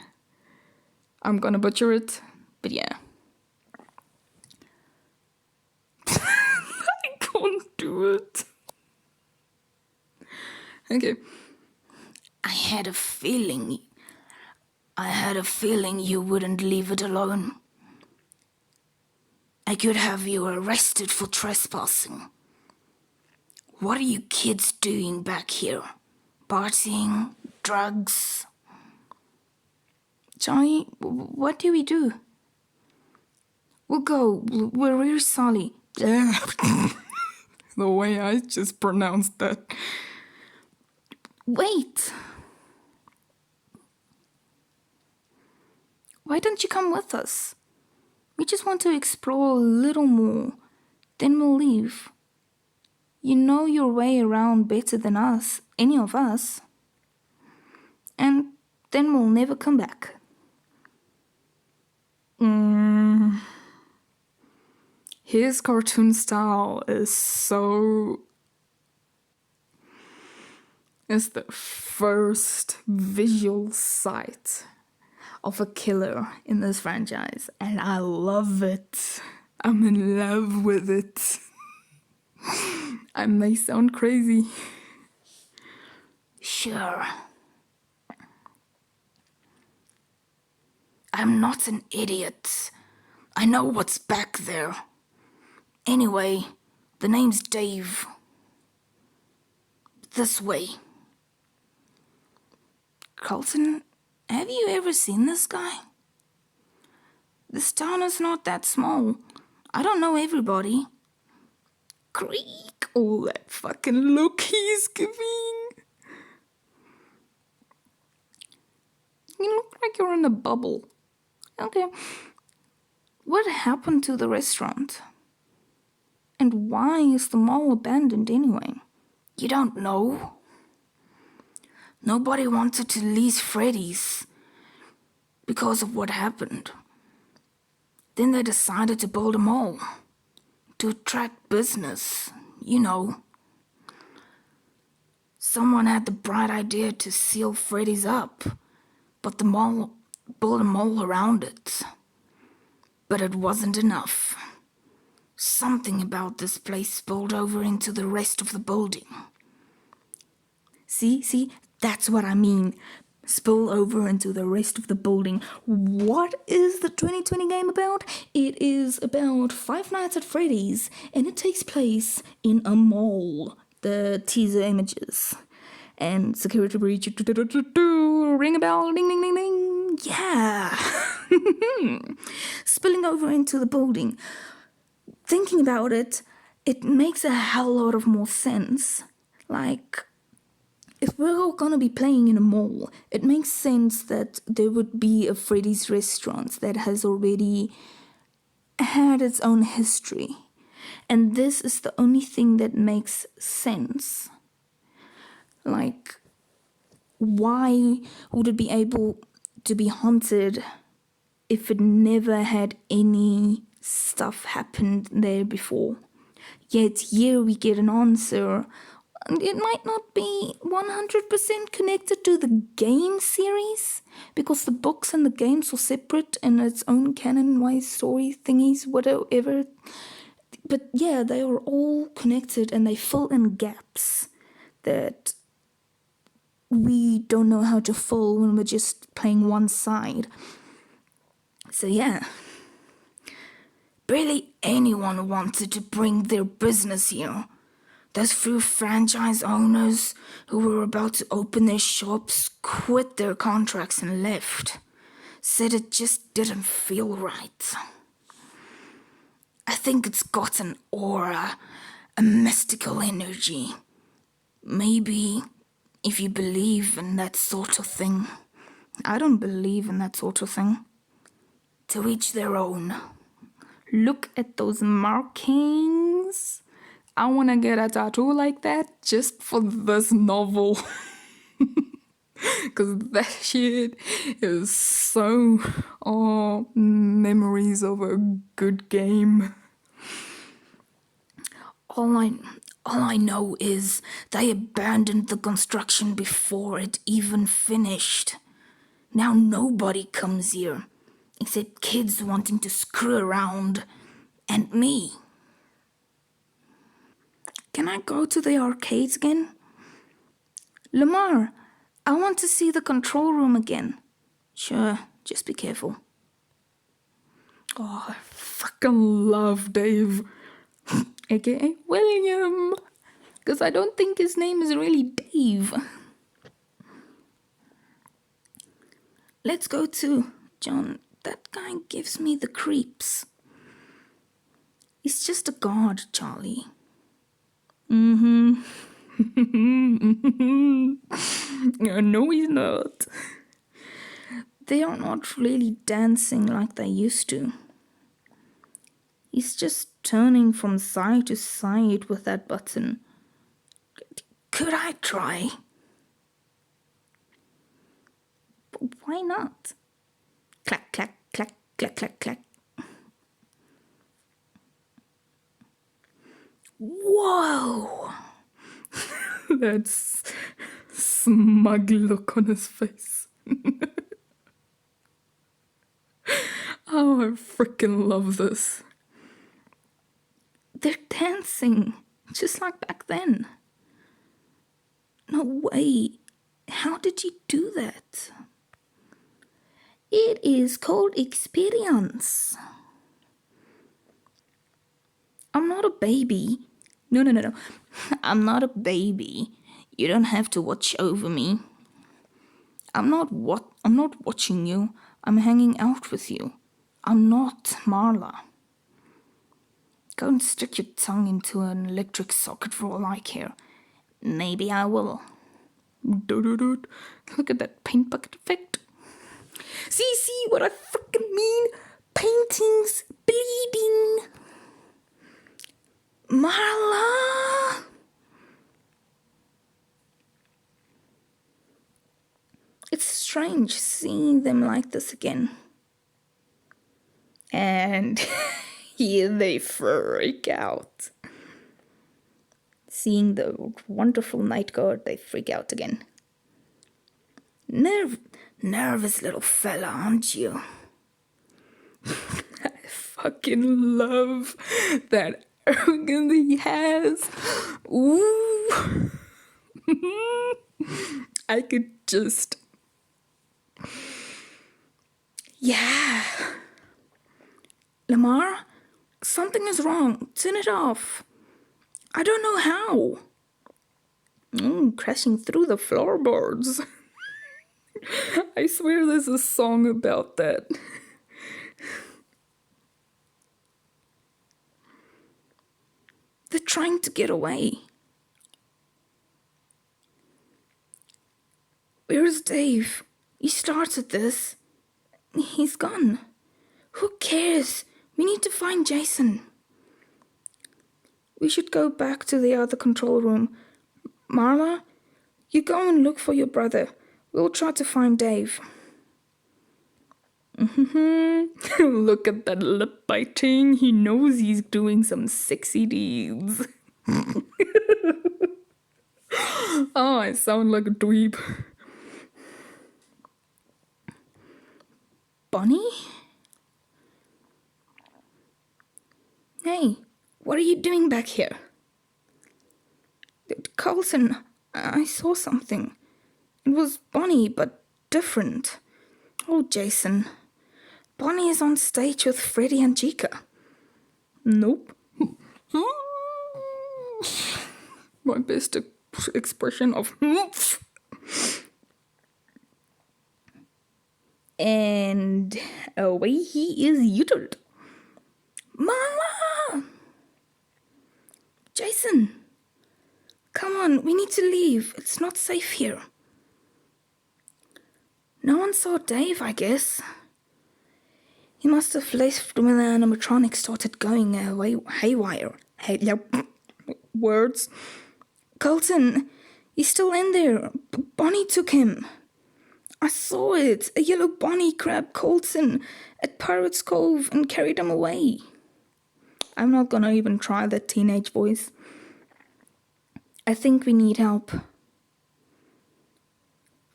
I'm gonna butcher it, but yeah. I can't do it. Okay. I had a feeling you wouldn't leave it alone. I could have you arrested for trespassing. What are you kids doing back here? Partying? Drugs? Johnny, what do we do? We'll go. We're really sorry. The way I just pronounced that. Wait. Why don't you come with us? We just want to explore a little more. Then we'll leave. You know your way around better than us, any of us. And then we'll never come back. His cartoon style is the first visual sight of a killer in this franchise, and I love it. I'm in love with it. I may sound crazy. Sure. I'm not an idiot. I know what's back there. Anyway, the name's Dave. This way. Carlton, have you ever seen this guy? This town is not that small. I don't know everybody. Creak! Oh, that fucking look he's giving. You look like you're in a bubble. Okay. What happened to the restaurant? And why is the mall abandoned anyway? You don't know? Nobody wanted to lease Freddies because of what happened. Then they decided to build a mall to attract business, you know. Someone had the bright idea to seal Freddy's up, but the mall built a mall around it. But it wasn't enough. Something about this place spilled over into the rest of the building. See, that's what I mean. Spill over into the rest of the building. What is the 2020 game about? It is about Five Nights at Freddy's, and it takes place in a mall. The teaser images. And security breach, ring a bell, ding, ding, ding, ding. Yeah. Spilling over into the building. Thinking about it, it makes a hell lot of more sense. Like, if we're all gonna be playing in a mall, it makes sense that there would be a Freddy's restaurant that has already had its own history. And this is the only thing that makes sense. Like, why would it be able to be haunted if it never had any stuff happened there before? Yet here we get an answer. It might not be 100% connected to the game series, because the books and the games are separate in its own canon-wise story thingies, whatever. But yeah, they are all connected and they fill in gaps that we don't know how to fill when we're just playing one side. So yeah. barely anyone wanted to bring their business here. Those few franchise owners who were about to open their shops quit their contracts and left. Said it just didn't feel right. I think it's got an aura, a mystical energy. Maybe if you believe in that sort of thing. I don't believe in that sort of thing. To each their own. Look at those markings. I want to get a tattoo like that just for this novel. Because that shit is so... memories of a good game. All I know is they abandoned the construction before it even finished. Now nobody comes here, except kids wanting to screw around, and me. Can I go to the arcades again? Lamar, I want to see the control room again. Sure, just be careful. Oh, I fucking love Dave. AKA William. Because I don't think his name is really Dave. Let's go to John. That guy gives me the creeps. He's just a guard, Charlie. No, he's not. They are not really dancing like they used to. He's just turning from side to side with that button. Could I try? But why not? Clack, clack, clack, clack, clack, clack. Whoa! That smug look on his face. Oh, I freaking love this. They're dancing, just like back then. No way. How did you do that? It is called experience. I'm not a baby. No. I'm not a baby. You don't have to watch over me. I'm not watching you. I'm hanging out with you. I'm not Marla. Go and stick your tongue into an electric socket for all I care. Maybe I will. Look at that paint bucket effect. See what I freaking mean? Paintings bleeding. Marla! It's strange seeing them like this again. And here they freak out. Seeing the wonderful night guard, they freak out again. Nervous little fella, aren't you? I fucking love that arrogance he has. Ooh. I could just... Yeah. Lamar, something is wrong. Turn it off. I don't know how. Crashing through the floorboards. I swear there's a song about that. They're trying to get away. Where's Dave? He started this. He's gone. Who cares? We need to find Jason. We should go back to the other control room. Marla, you go and look for your brother. We'll try to find Dave. Look at that lip biting. He knows he's doing some sexy deeds. Oh, I sound like a dweeb. Bonnie? Hey, what are you doing back here? Carlton, I saw something. It was Bonnie, but different. Oh, Jason. Bonnie is on stage with Freddie and Chica. Nope. My best expression of and away he is yodelled. Mama! Jason! Come on, we need to leave. It's not safe here. No one saw Dave, I guess. He must have left when the animatronics started going haywire. Words. Colton, he's still in there. Bonnie took him. I saw it. A yellow Bonnie grabbed Colton at Pirate's Cove and carried him away. I'm not gonna even try that teenage voice. I think we need help.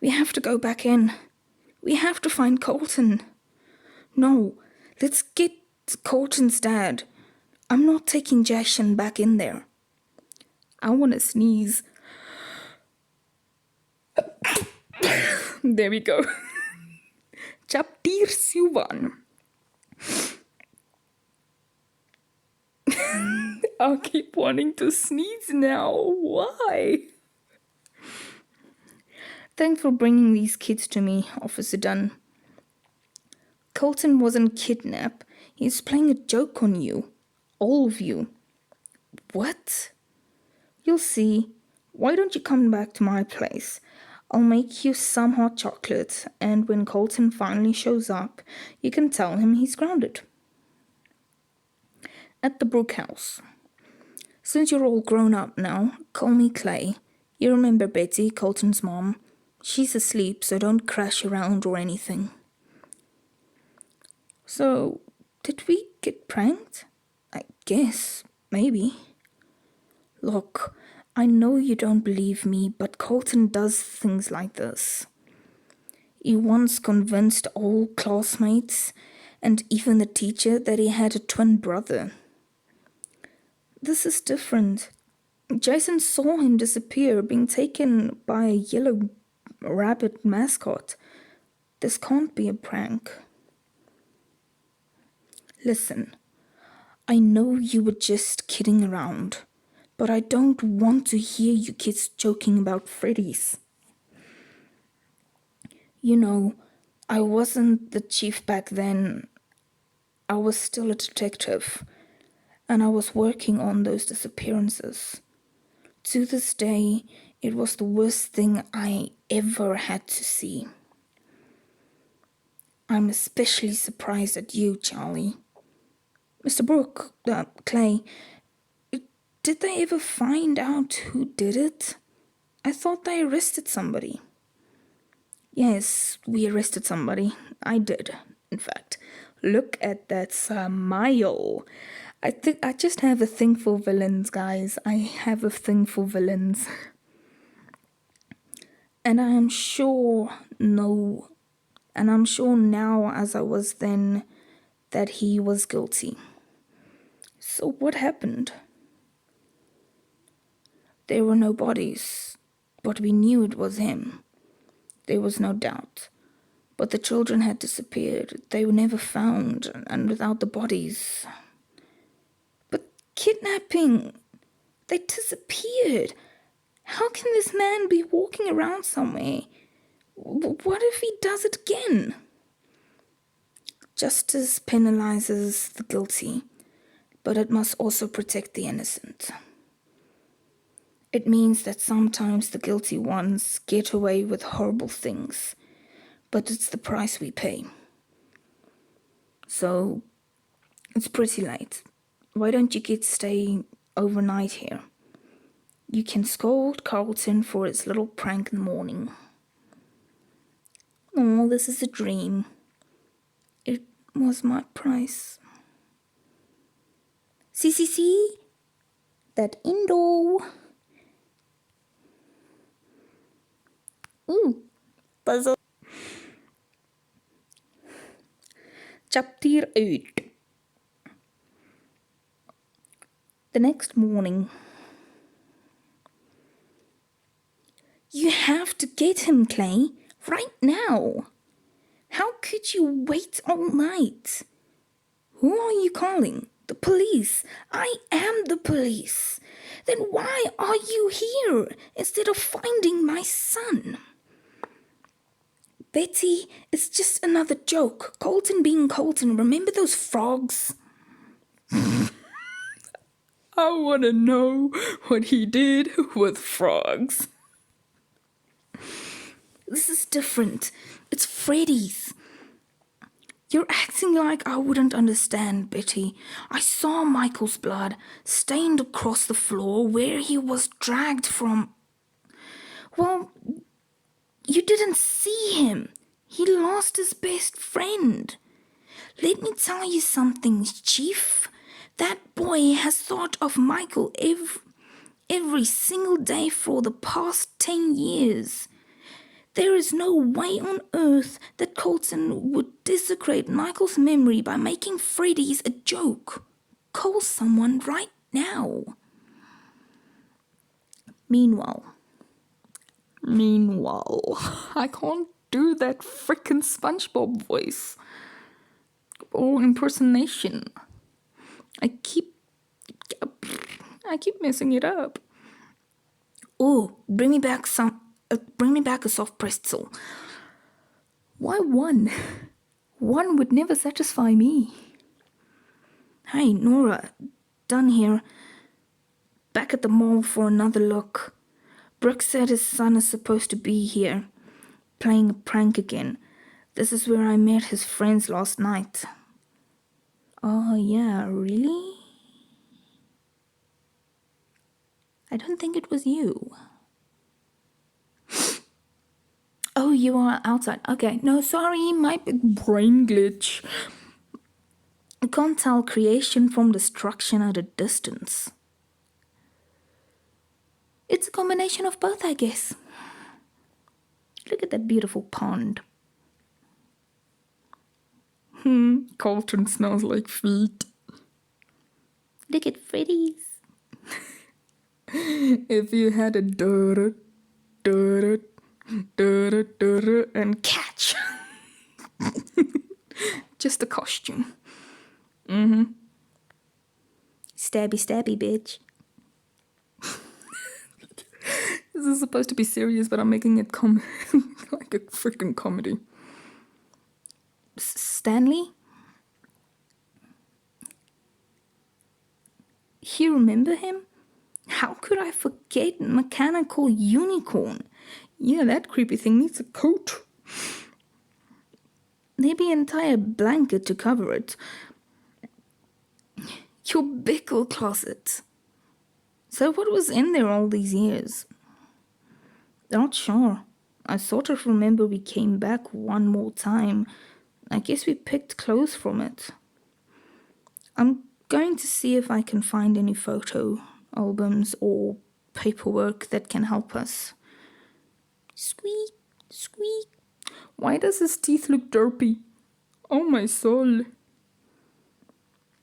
We have to go back in. We have to find Colton. No, let's get Colton's dad. I'm not taking Jason back in there. I want to sneeze. There we go. Chapter 7. I keep wanting to sneeze now. Why? Thanks for bringing these kids to me, Officer Dunn. Colton wasn't kidnapped. He's playing a joke on you. All of you. What? You'll see. Why don't you come back to my place? I'll make you some hot chocolate, and when Colton finally shows up, you can tell him he's grounded. At the Brook House. Since you're all grown up now, call me Clay. You remember Betty, Colton's mom? She's asleep, so don't crash around or anything. So, did we get pranked? I guess, maybe. Look, I know you don't believe me, but Colton does things like this. He once convinced all classmates and even the teacher that he had a twin brother. This is different. Jason saw him disappear, being taken by a yellow rabbit mascot. This can't be a prank. Listen, I know you were just kidding around, but I don't want to hear you kids joking about freddies. You know, I wasn't the chief back then. I was still a detective, and I was working on those disappearances. To this day, it was the worst thing I ever had to see. I'm especially surprised at you, Charlie. Mr. Brooke, Clay, did they ever find out who did it? I thought they arrested somebody. Yes, we arrested somebody. I did, in fact. Look at that smile. I just have a thing for villains, guys. I have a thing for villains. And I'm sure now, as I was then, that he was guilty. So what happened? There were no bodies, but we knew it was him. There was no doubt. But the children had disappeared. They were never found, and without the bodies. But kidnapping! They disappeared! How can this man be walking around somewhere? What if he does it again? Justice penalizes the guilty, but it must also protect the innocent. It means that sometimes the guilty ones get away with horrible things, but it's the price we pay. So, it's pretty late. Why don't you kids stay overnight here? You can scold Carlton for his little prank in the morning. Oh, this is a dream. It was my price. See? That Indo. Ooh, puzzle. Chapter 8. The next morning. You have to get him, Clay, right now. How could you wait all night? Who are you calling? The police. I am the police. Then why are you here instead of finding my son? Betty, it's just another joke. Colton being Colton. Remember those frogs? I want to know what he did with frogs. This is different. It's Freddy's. You're acting like I wouldn't understand, Betty. I saw Michael's blood stained across the floor where he was dragged from. Well, you didn't see him. He lost his best friend. Let me tell you something, Chief. That boy has thought of Michael every single day for the past 10 years. There is no way on earth that Colton would desecrate Michael's memory by making Freddy's a joke. Call someone right now. Meanwhile, I can't do that frickin' SpongeBob voice or impersonation. I keep messing it up. Oh, bring me back a soft pretzel. Why one? One would never satisfy me. Hey, Nora, done here. Back at the mall for another look. Brooks said his son is supposed to be here, playing a prank again. This is where I met his friends last night. Oh, yeah, really? I don't think it was you. Oh, you are outside. Okay, no, sorry, my brain glitch. I can't tell creation from destruction at a distance. It's a combination of both, I guess. Look at that beautiful pond. Colton smells like feet. Look at Freddy's. If you had a and catch. Just a costume. Stabby, stabby, bitch. This is supposed to be serious, but I'm making it like a freaking comedy. Stanley? You remember him? How could I forget Mechanical Unicorn? Yeah, that creepy thing needs a coat. Maybe an entire blanket to cover it. Your Bickle closet. So what was in there all these years? Not sure. I sort of remember we came back one more time. I guess we picked clothes from it. I'm going to see if I can find any photo albums or paperwork that can help us. Squeak, squeak. Why does his teeth look derpy? Oh my soul.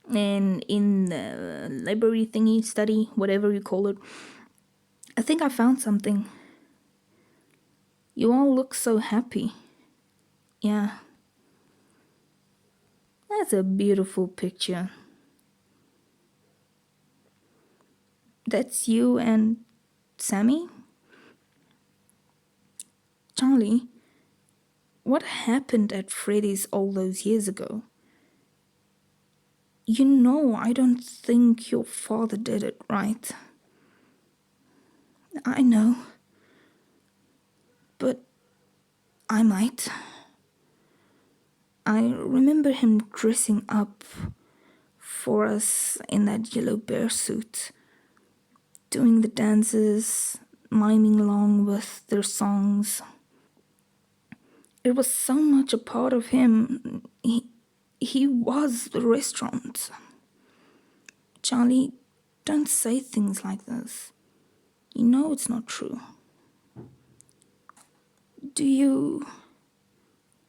And in the library thingy, study, whatever you call it, I think I found something. You all look so happy. Yeah. That's a beautiful picture. That's you and Sammy? Charlie, what happened at Freddy's all those years ago? You know, I don't think your father did it, right? I know. But I might. I remember him dressing up for us in that yellow bear suit, doing the dances, miming along with their songs. It was so much a part of him. He was the restaurant. Charlie, don't say things like this. You know it's not true. Do you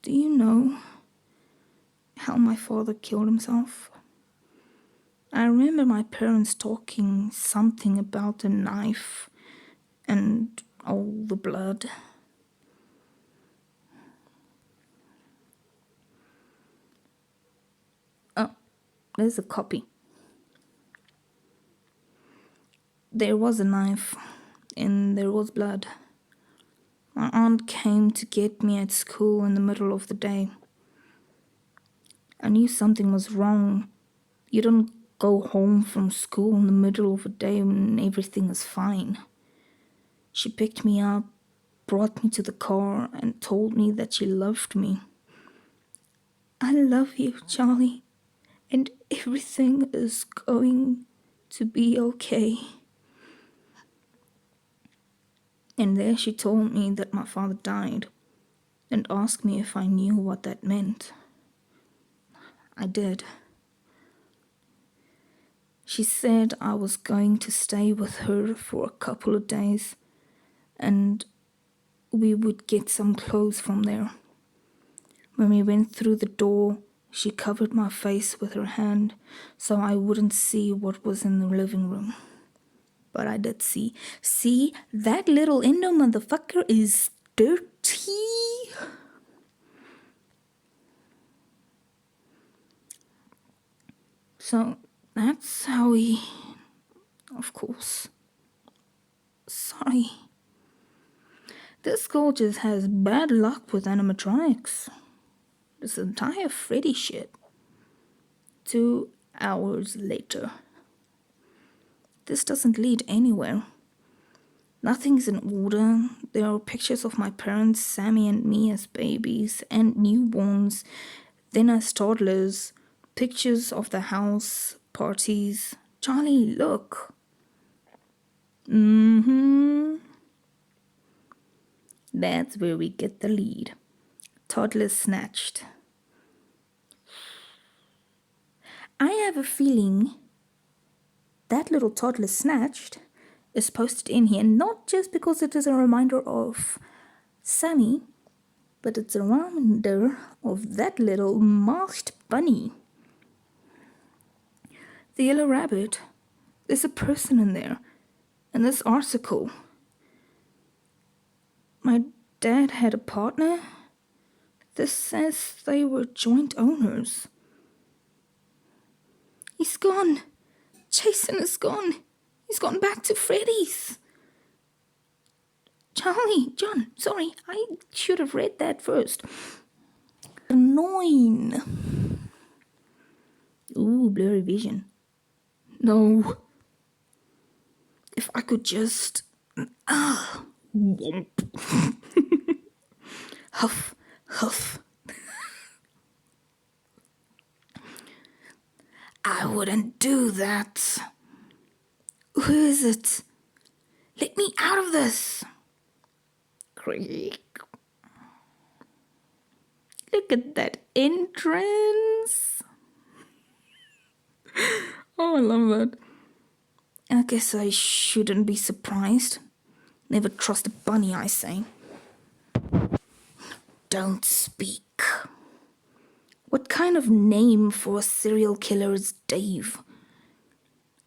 know how my father killed himself? I remember my parents talking something about a knife and all the blood. Oh, there's a copy. there was a knife and there was blood. My aunt came to get me at school in the middle of the day. I knew something was wrong. You don't go home from school in the middle of the day when everything is fine. She picked me up, brought me to the car, and told me that she loved me. I love you, Charlie, and everything is going to be okay. And there she told me that my father died and asked me if I knew what that meant. I did. She said I was going to stay with her for a couple of days and we would get some clothes from there. When we went through the door, she covered my face with her hand so I wouldn't see what was in the living room. But I did see. See, that little Indo motherfucker is dirty. So that's how we, of course. Sorry. This girl just has bad luck with animatronics. This entire Freddy shit. 2 hours later. This doesn't lead anywhere. Nothing's in order. There are pictures of my parents, Sammy and me as babies and newborns, then as toddlers, pictures of the house, parties. Charlie, look. That's where we get the lead. Toddler snatched. I have a feeling that little toddler snatched is posted in here not just because it is a reminder of Sammy, but it's a reminder of that little masked bunny. The yellow rabbit. There's a person in there. In this article. My dad had a partner. This says they were joint owners. He's gone. Jason is gone. He's gone back to Freddy's. John, sorry, I should have read that first. 9. Ooh, blurry vision. No. If I could just... Womp. Huff, huff. I wouldn't do that. Who is it? Let me out of this. Creak. Look at that entrance. Oh, I love that. I guess I shouldn't be surprised. Never trust a bunny, I say. Don't speak. What kind of name for a serial killer is Dave?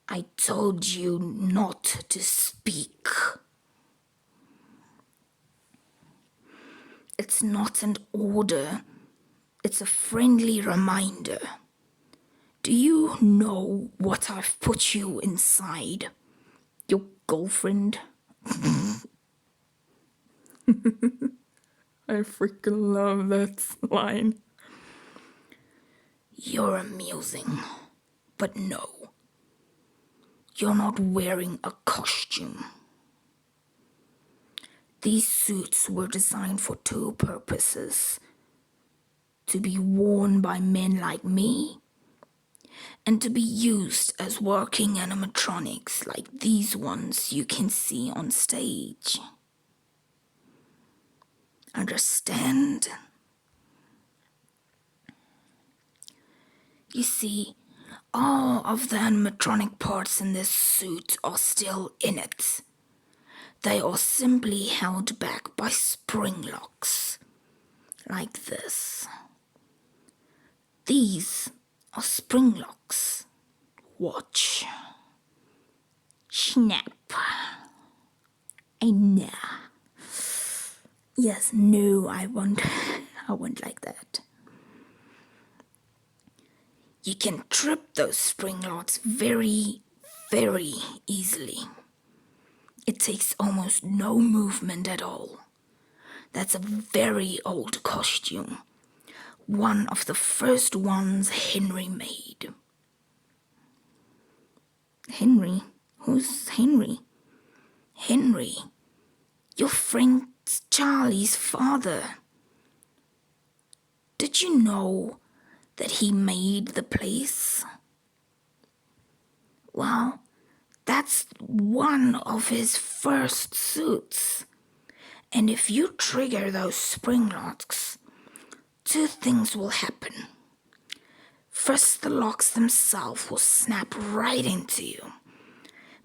I told you not to speak. It's not an order. It's a friendly reminder. Do you know what I've put you inside? Your girlfriend? I freaking love that line. You're amusing, but no. You're not wearing a costume. These suits were designed for 2 purposes. To be worn by men like me, and to be used as working animatronics like these ones you can see on stage. Understand? You see, all of the animatronic parts in this suit are still in it. They are simply held back by spring locks, like this. These are spring locks. Watch. Snap. I know. Yes, no, I won't like that. You can trip those spring locks very, very easily. It takes almost no movement at all. That's a very old costume. One of the first ones Henry made. Henry? Who's Henry? Henry, your friend Charlie's father. Did you know that he made the place? Well, that's one of his first suits. And if you trigger those spring locks, two things will happen. First, the locks themselves will snap right into you,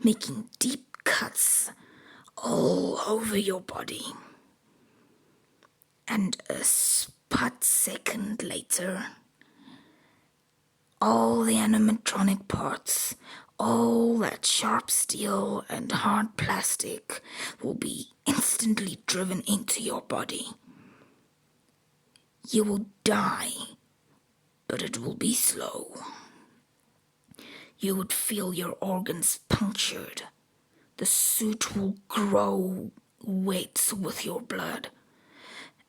making deep cuts all over your body. And a spot second later, all the animatronic parts, all that sharp steel and hard plastic will be instantly driven into your body. You will die, but it will be slow. You would feel your organs punctured. The suit will grow wet with your blood,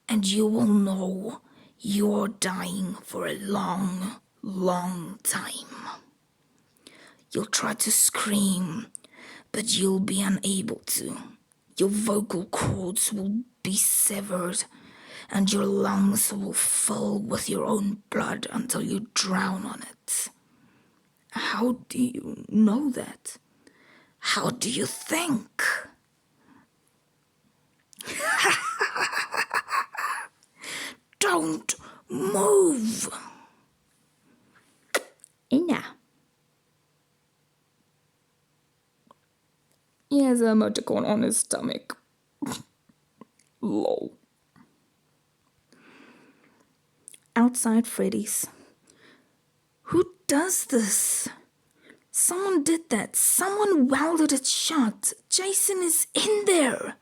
and you will know you're dying for a long, long time. You'll try to scream, but you'll be unable to. Your vocal cords will be severed, and your lungs will fill with your own blood until you drown on it. How do you know that? How do you think? Don't move. Yeah. He has a emoticon on his stomach. Lol. Outside Freddy's. Who does this? Someone did that. Someone welded it shut. Jason is in there.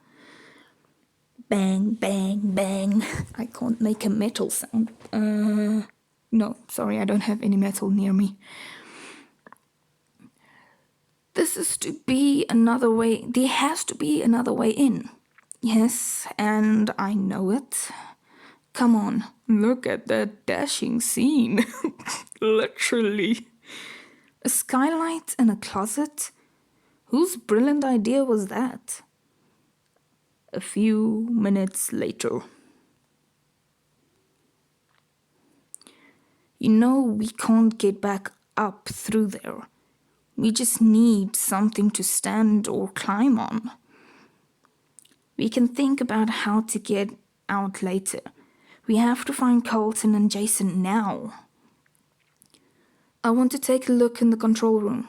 Bang, bang, bang. I can't make a metal sound. No, sorry, I don't have any metal near me. This is to be another way. There has to be another way in. Yes, and I know it. Come on, look at that dashing scene. Literally. A skylight in a closet? Whose brilliant idea was that? A few minutes later. You know we can't get back up through there. We just need something to stand or climb on. We can think about how to get out later. We have to find Colton and Jason now. I want to take a look in the control room.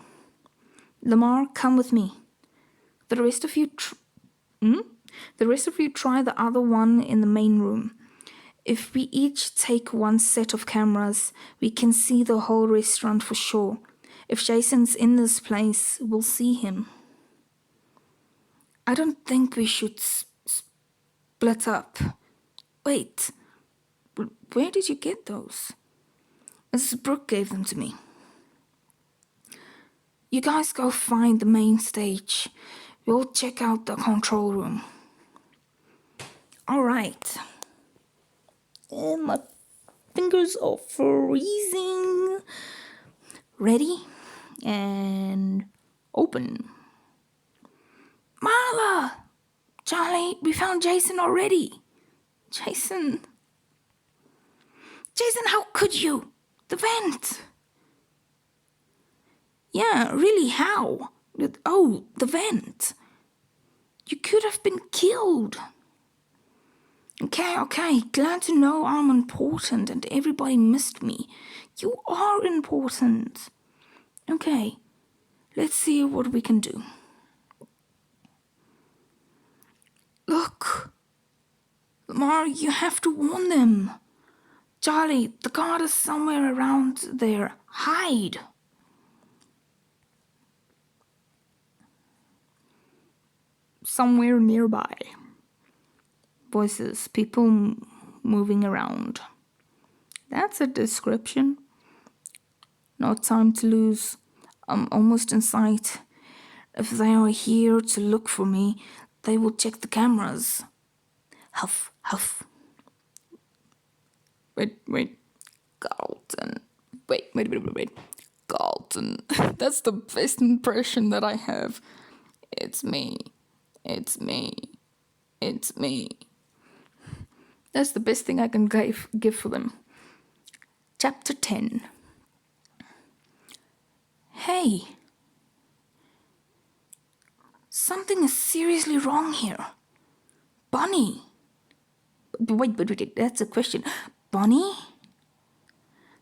Lamar, come with me. The rest of you try the other one in the main room. If we each take one set of cameras, we can see the whole restaurant for sure. If Jason's in this place, we'll see him. I don't think we should split up. Wait, where did you get those? Mrs. Brooke gave them to me. You guys go find the main stage. We'll check out the control room. All right. And my fingers are freezing. Ready? And open. Marla! Charlie, we found Jason already. Jason, how could you? The vent. Yeah, really, how? Oh, the vent. You could have been killed. Okay, glad to know I'm important and everybody missed me. You are important. Okay, let's see what we can do. Look, Lamar, you have to warn them. Charlie, the guard is somewhere around there. Hide. Somewhere nearby. Voices, people moving around. That's a description. No time to lose. I'm almost in sight. If they are here to look for me, they will check the cameras. Huff, huff. Wait. Carlton. Wait. Carlton. That's the best impression that I have. It's me. That's the best thing I can give for them. Chapter 10. Hey. Something is seriously wrong here. Bonnie. Wait, that's a question. Bonnie?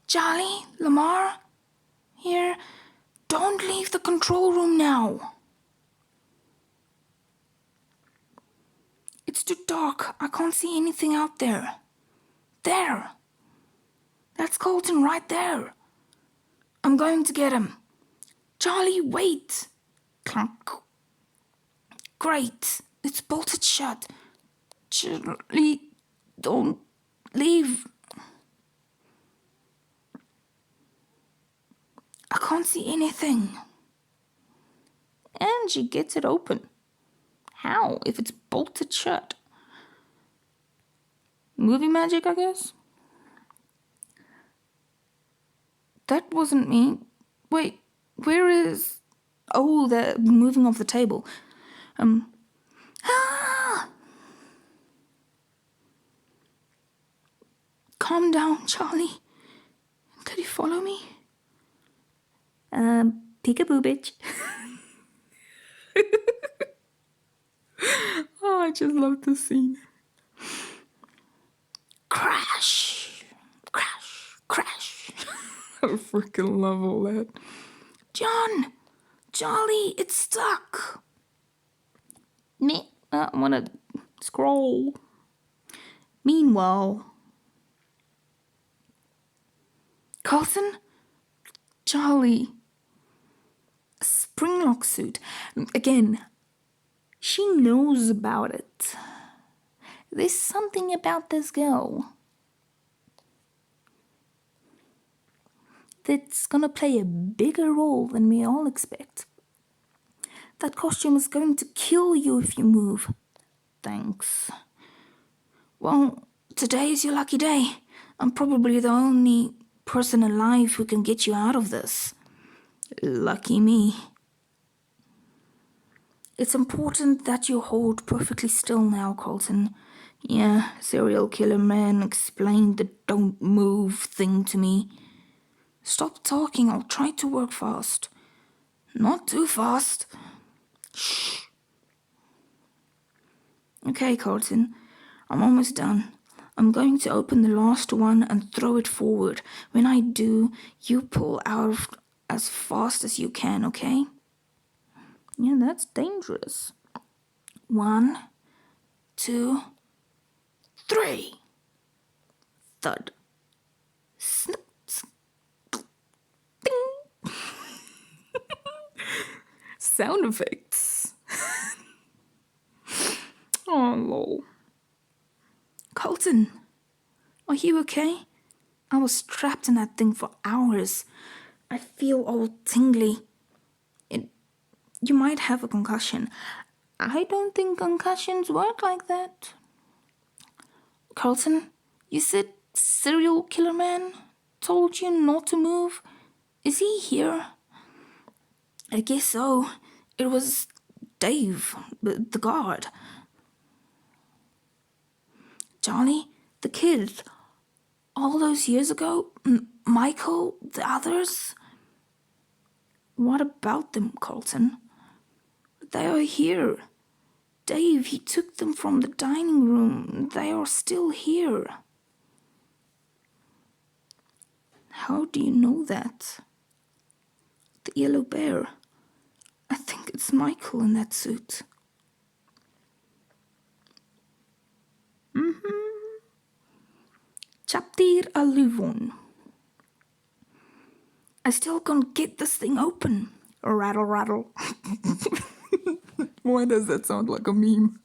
Charlie? Lamar? Here? Don't leave the control room now. It's too dark. I can't see anything out there. There. That's Colton right there. I'm going to get him. Charlie, wait. Clunk. Great. It's bolted shut. Charlie, don't leave. I can't see anything. And she gets it open. How, if it's bolted shut? Movie magic, I guess? That wasn't me. Wait, where is... Oh, the moving of the table. Calm down, Charlie. Could you follow me? Peekaboo, bitch. Oh, I just love this scene. Crash. I freaking love all that. John! Charlie, it's stuck. Me, I want to scroll. Meanwhile, Carlton? Charlie. A springlock suit. Again, she knows about it. There's something about this girl that's gonna play a bigger role than we all expect. That costume is going to kill you if you move. Thanks. Well, today is your lucky day. I'm probably the only person alive who can get you out of this. Lucky me. It's important that you hold perfectly still now, Carlton. Yeah, serial killer man explained the don't move thing to me. Stop talking, I'll try to work fast. Not too fast. Shh. Okay, Carlton, I'm almost done. I'm going to open the last one and throw it forward. When I do, you pull out as fast as you can, okay? Yeah, that's dangerous. 1, 2, 3. Thud. Snip. Ding. Sound effects. Oh, lol. Colton, are you okay? I was trapped in that thing for hours. I feel all tingly. You might have a concussion. I don't think concussions work like that. Carlton, you said serial killer man told you not to move? Is he here? I guess so. It was Dave, the guard. Johnny, the kid. All those years ago? Michael, the others? What about them, Carlton? They are here. Dave, he took them from the dining room. They are still here. How do you know that? The yellow bear. I think it's Michael in that suit. Chapter 11. I still can't get this thing open. Rattle, rattle. Why does that sound like a meme?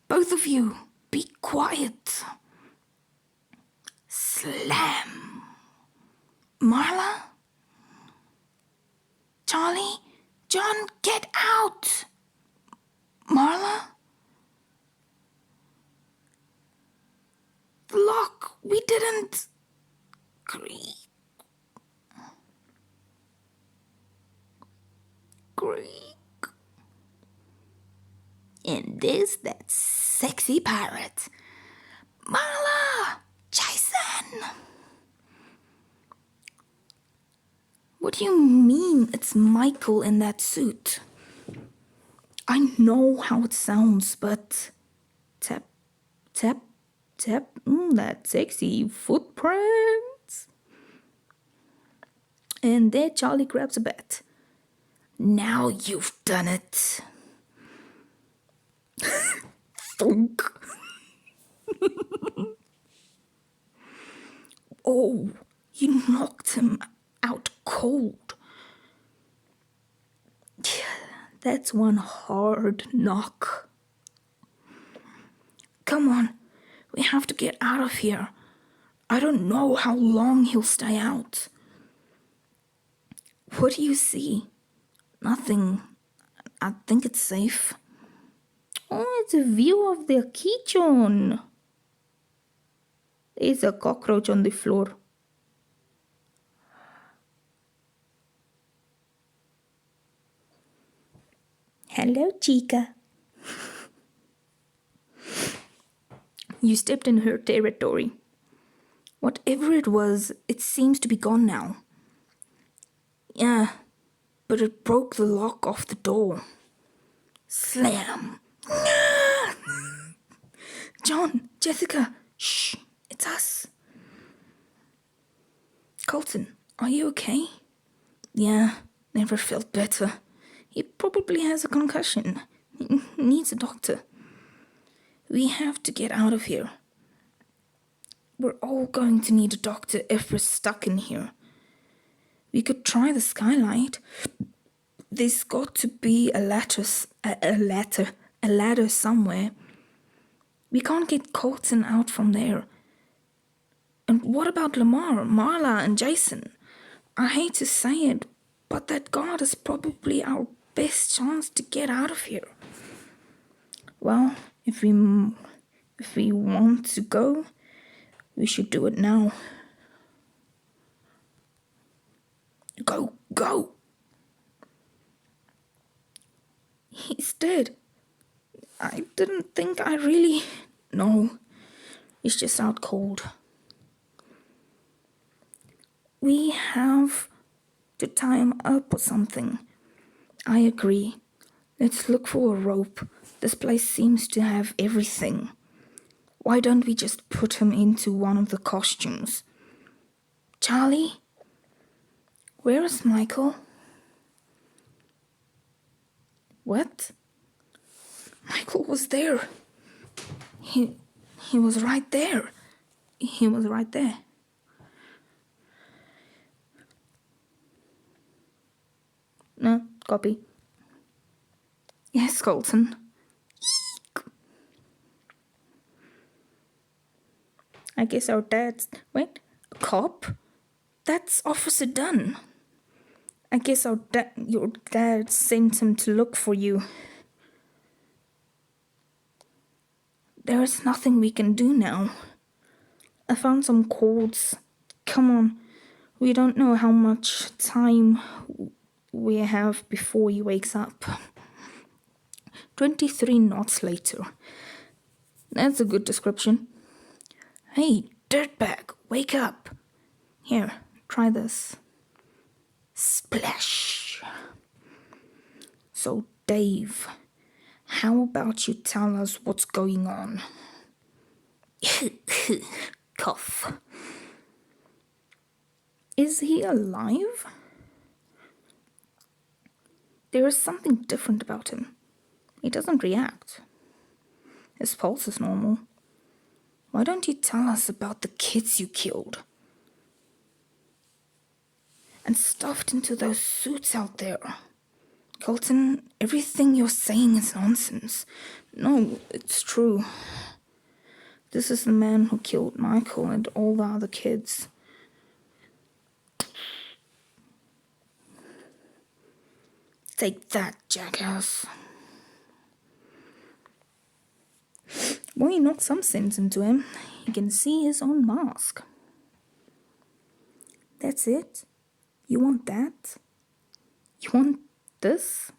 Both of you, be quiet. Slam. Marla? Charlie? John, get out! Marla? The lock, we didn't... Greek. And this, that sexy pirate. Marla! Jason! What do you mean it's Michael in that suit? I know how it sounds, but... Tap, tap, tap, that sexy footprint. And there Charlie grabs a bat. Now you've done it. Thunk. Oh, you knocked him out cold. That's one hard knock. Come on, we have to get out of here. I don't know how long he'll stay out. What do you see? Nothing. I think it's safe. Oh, it's a view of the kitchen. There's a cockroach on the floor. Hello, chica. You stepped in her territory. Whatever it was, it seems to be gone now. Yeah, but it broke the lock off the door. Slam. John, Jessica, shh, it's us. Colton, are you okay? Yeah, never felt better. He probably has a concussion. He needs a doctor. We have to get out of here. We're all going to need a doctor if we're stuck in here. We could try the skylight. There's got to be a ladder somewhere. We can't get Colton out from there. And what about Lamar, Marla, and Jason? I hate to say it, but that guard is probably our best chance to get out of here. Well, if we want to go, we should do it now. Go! He's dead. I didn't think I really... No, he's just out cold. We have to tie him up or something. I agree. Let's look for a rope. This place seems to have everything. Why don't we just put him into one of the costumes? Charlie? Where is Michael? What? Michael was there. He was right there. He was right there. No, copy. Yes, Colton. I guess our dad's... Wait, a cop? That's Officer Dunn. I guess your dad sent him to look for you. There is nothing we can do now. I found some cords. Come on. We don't know how much time we have before he wakes up. 23 knots later. That's a good description. Hey, dirtbag, wake up. Here, try this. Splash. So, Dave, how about you tell us what's going on? Cough. Is he alive? There is something different about him. He doesn't react. His pulse is normal. Why don't you tell us about the kids you killed? And stuffed into those suits out there. Colton, everything you're saying is nonsense. No, it's true. This is the man who killed Michael and all the other kids. Take that, jackass. Well, you knocked some sense into him. He can see his own mask. That's it? You want that? You want this?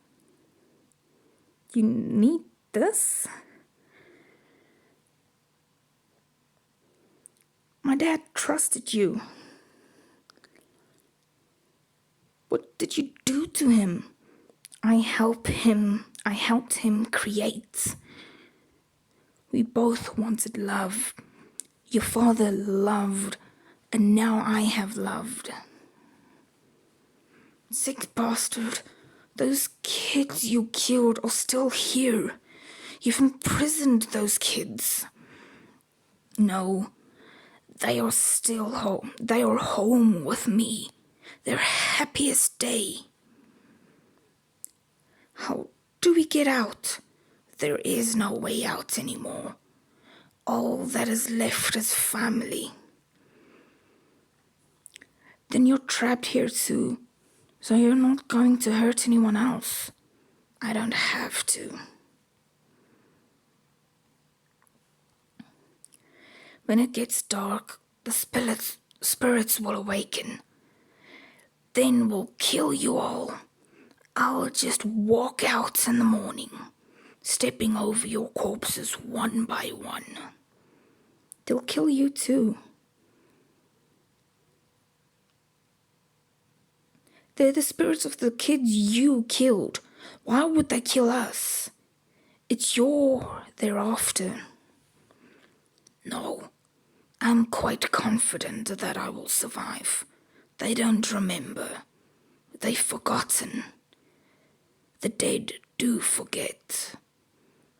You need this? My dad trusted you. What did you do to him? I helped him create. We both wanted love. Your father loved, and now I have loved. Sick bastard. Those kids you killed are still here. You've imprisoned those kids. No, they are still home. They are home with me. Their happiest day. How do we get out? There is no way out anymore. All that is left is family. Then you're trapped here too, so you're not going to hurt anyone else. I don't have to. When it gets dark, the spirits will awaken. Then we'll kill you all. I'll just walk out in the morning, stepping over your corpses one by one. They'll kill you too. They're the spirits of the kids you killed. Why would they kill us? It's they're after. No, I'm quite confident that I will survive. They don't remember. They've forgotten. The dead do forget.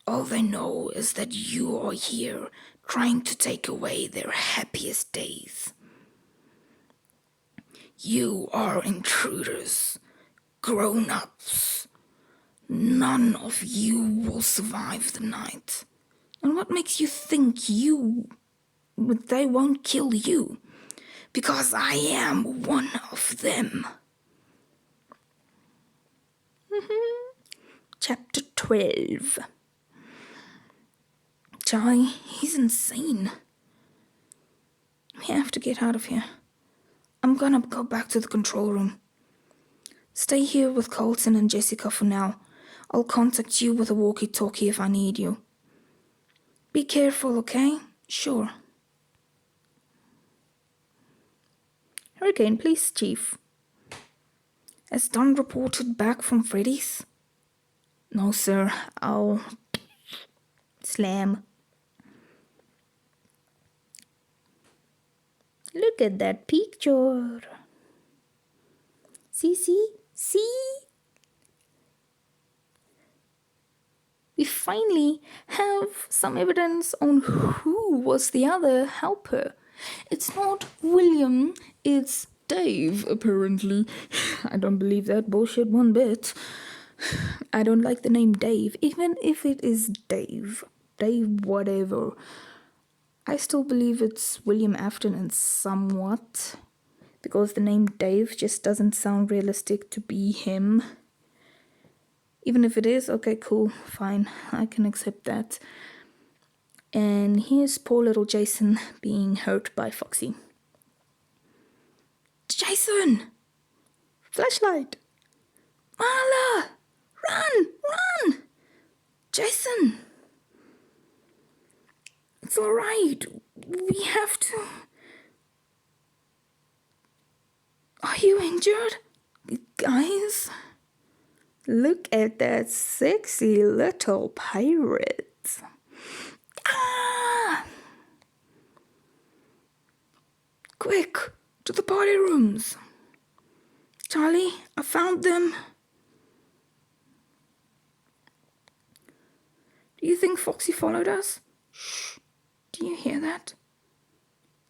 All they know is that you are here trying to take away their happiest days. You are intruders, grown-ups. None of you will survive the night. And what makes you think they won't kill you? Because I am one of them. Chapter 12. Charlie, he's insane. We have to get out of here. I'm gonna go back to the control room. Stay here with Colton and Jessica for now. I'll contact you with a walkie-talkie if I need you. Be careful, okay? Sure. Hurricane Police Chief. Has Don reported back from Freddy's? No, sir. I'll... Slam. Look at that picture. See? We finally have some evidence on who was the other helper. It's not William, it's Dave, apparently. I don't believe that bullshit one bit. I don't like the name Dave, even if it is Dave. Dave whatever. I still believe it's William Afton and somewhat, because the name Dave just doesn't sound realistic to be him. Even if it is, okay, cool, fine, I can accept that. And here's poor little Jason being hurt by Foxy. Jason! Flashlight! Marla! Run! Jason! It's alright. We have to... Are you injured? Guys? Look at that sexy little pirate. Ah! Quick, to the party rooms. Charlie, I found them. Do you think Foxy followed us? Shh. Do you hear that?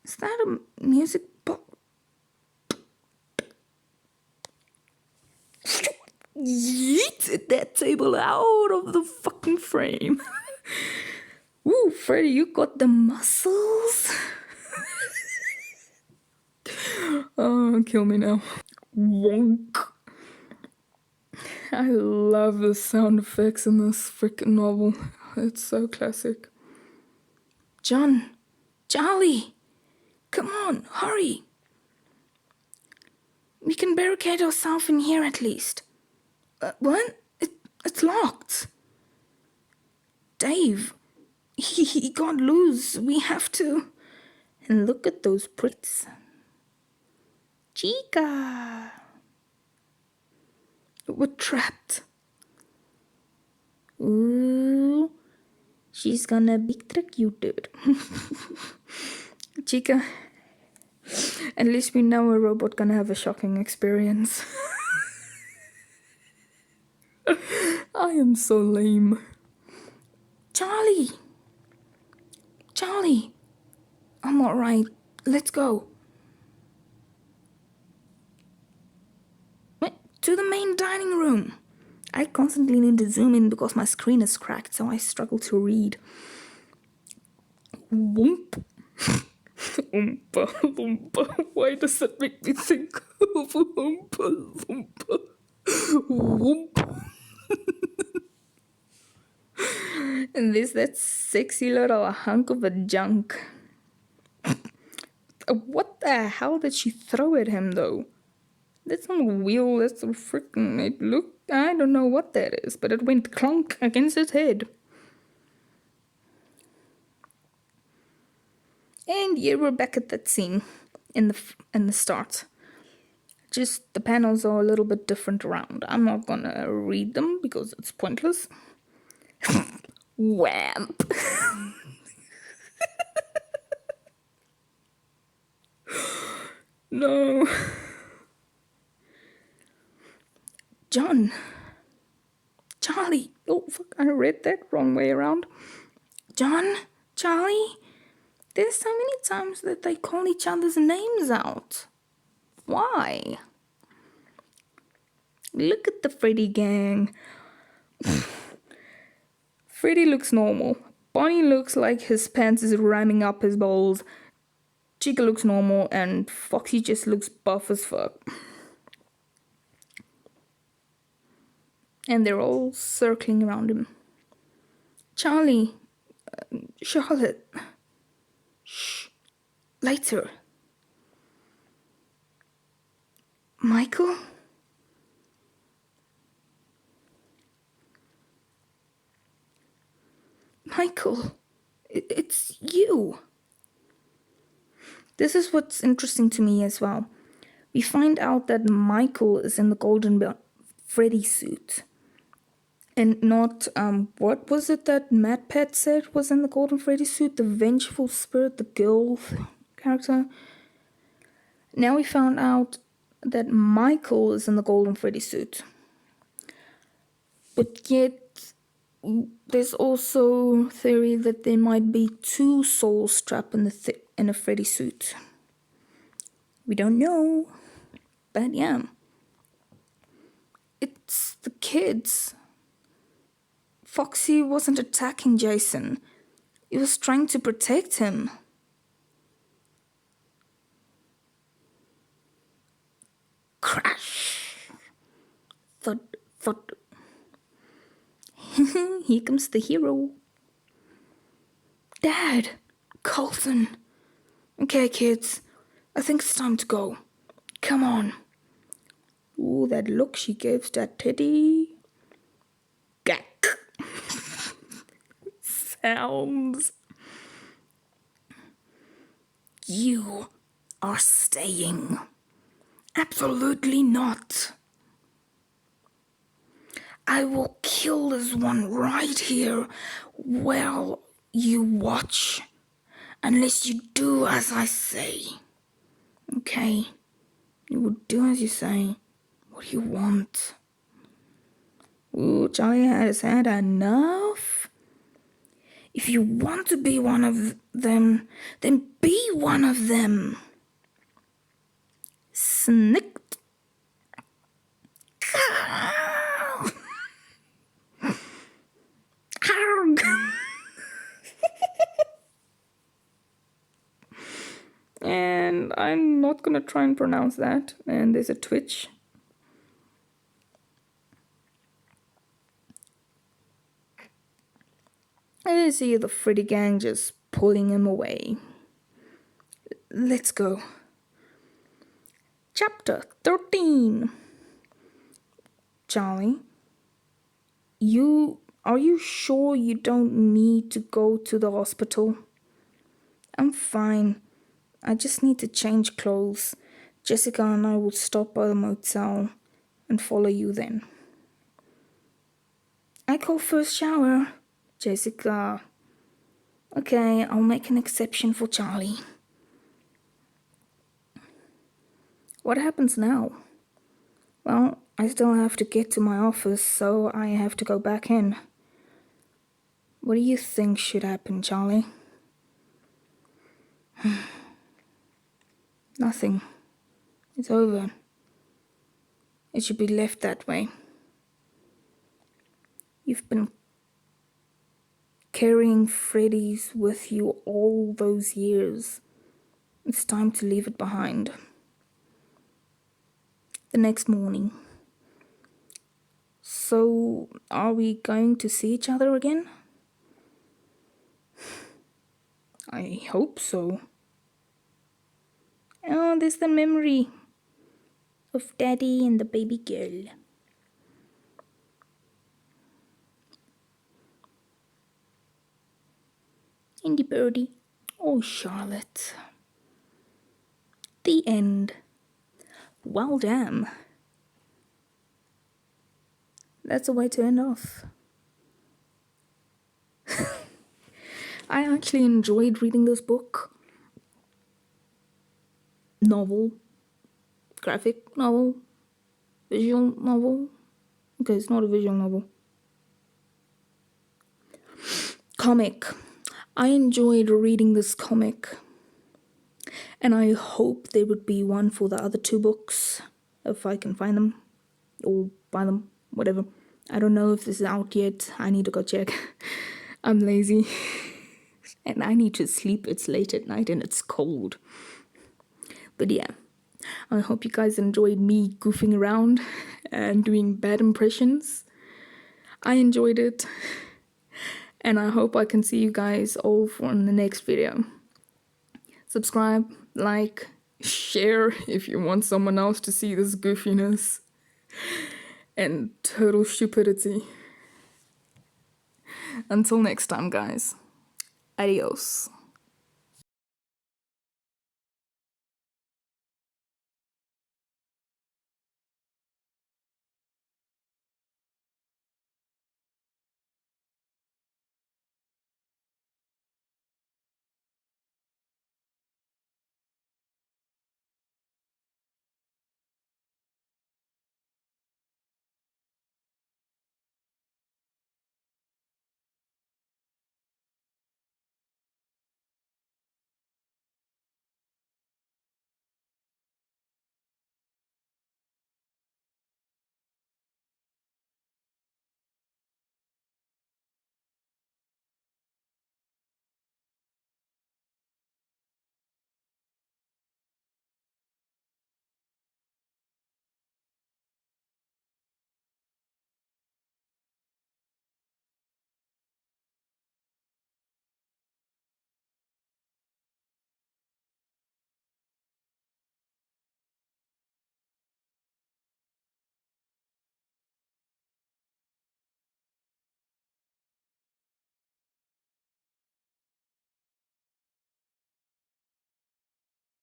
Is that a music box? Yeet that table out of the fucking frame. Ooh, Freddy, you got the muscles. Oh, kill me now. Wonk. I love the sound effects in this freaking novel. It's so classic. John! Charlie! Come on, hurry! We can barricade ourselves in here at least. What? It's locked. Dave, he got loose. We have to. And look at those pricks. Chica! We're trapped. Ooh, she's gonna be electrocuted. Chica, at least we know a robot gonna have a shocking experience. I am so lame. Charlie! Charlie! I'm alright. Let's go. To the main dining room. I constantly need to zoom in because my screen is cracked, so I struggle to read. Whoomp. Oompa loompa. Why does that make me think of Oompa loompa? Whoomp. And there's that sexy little hunk of a junk. What the hell did she throw at him, though? That's not a wheel, that's a freaking... It looked... I don't know what that is, but it went clunk against his head. And yeah, we're back at that scene in the start. Just the panels are a little bit different around. I'm not gonna read them because it's pointless. Whamp. No. John. Charlie. Oh, fuck, I read that wrong way around. John? Charlie? There's so many times that they call each other's names out. Why? Look at the Freddy gang. Freddy looks normal. Bonnie looks like his pants is ramming up his balls. Chica looks normal, and Foxy just looks buff as fuck. And they're all circling around him. Charlie, Charlotte. Shh. Later. Michael? Michael, it's you. This is what's interesting to me as well. We find out that Michael is in the golden Freddy suit. And not, what was it that MatPat said was in the golden Freddy suit? The vengeful spirit, the girl character. Now we found out that Michael is in the golden Freddy suit. But yet, there's also theory that there might be two souls trapped in a Freddy suit. We don't know, but yeah. It's the kids. Foxy wasn't attacking Jason. He was trying to protect him. Crash! Thud, thud. Here comes the hero. Dad! Colton! Okay, kids. I think it's time to go. Come on. Ooh, that look she gives that teddy. Gack. Sounds. You are staying. Absolutely not. I will kill this one right here while you watch. Unless you do as I say. Okay? You will do as you say. What do you want? Ooh, Charlie has had enough. If you want to be one of them, then be one of them. Snicked. And I'm not gonna try and pronounce that. And there's a twitch. I see the Freddy gang just pulling him away. Let's go. Chapter 13. Charlie, are you sure you don't need to go to the hospital? I'm fine. I just need to change clothes. Jessica and I will stop by the motel and follow you then. I call first shower. Jessica. Okay, I'll make an exception for Charlie. What happens now? Well, I still have to get to my office, so I have to go back in. What do you think should happen, Charlie? Nothing. It's over. It should be left that way. You've been carrying freddies with you all those years. It's time to leave it behind. The next morning. So, are we going to see each other again? I hope so. Oh, there's the memory of Daddy and the baby girl. Indy birdie. Oh, Charlotte. The end. Well, damn. That's a way to end off. I actually enjoyed reading this book. Novel. Graphic novel. Visual novel. Okay, it's not a visual novel. Comic. I enjoyed reading this comic. And I hope there would be one for the other two books. If I can find them. Or buy them. Whatever. I don't know if this is out yet. I need to go check. I'm lazy. And I need to sleep. It's late at night and it's cold. But yeah. I hope you guys enjoyed me goofing around and doing bad impressions. I enjoyed it. And I hope I can see you guys all in the next video. Subscribe, like, share if you want someone else to see this goofiness and total stupidity. Until next time, guys. Adios.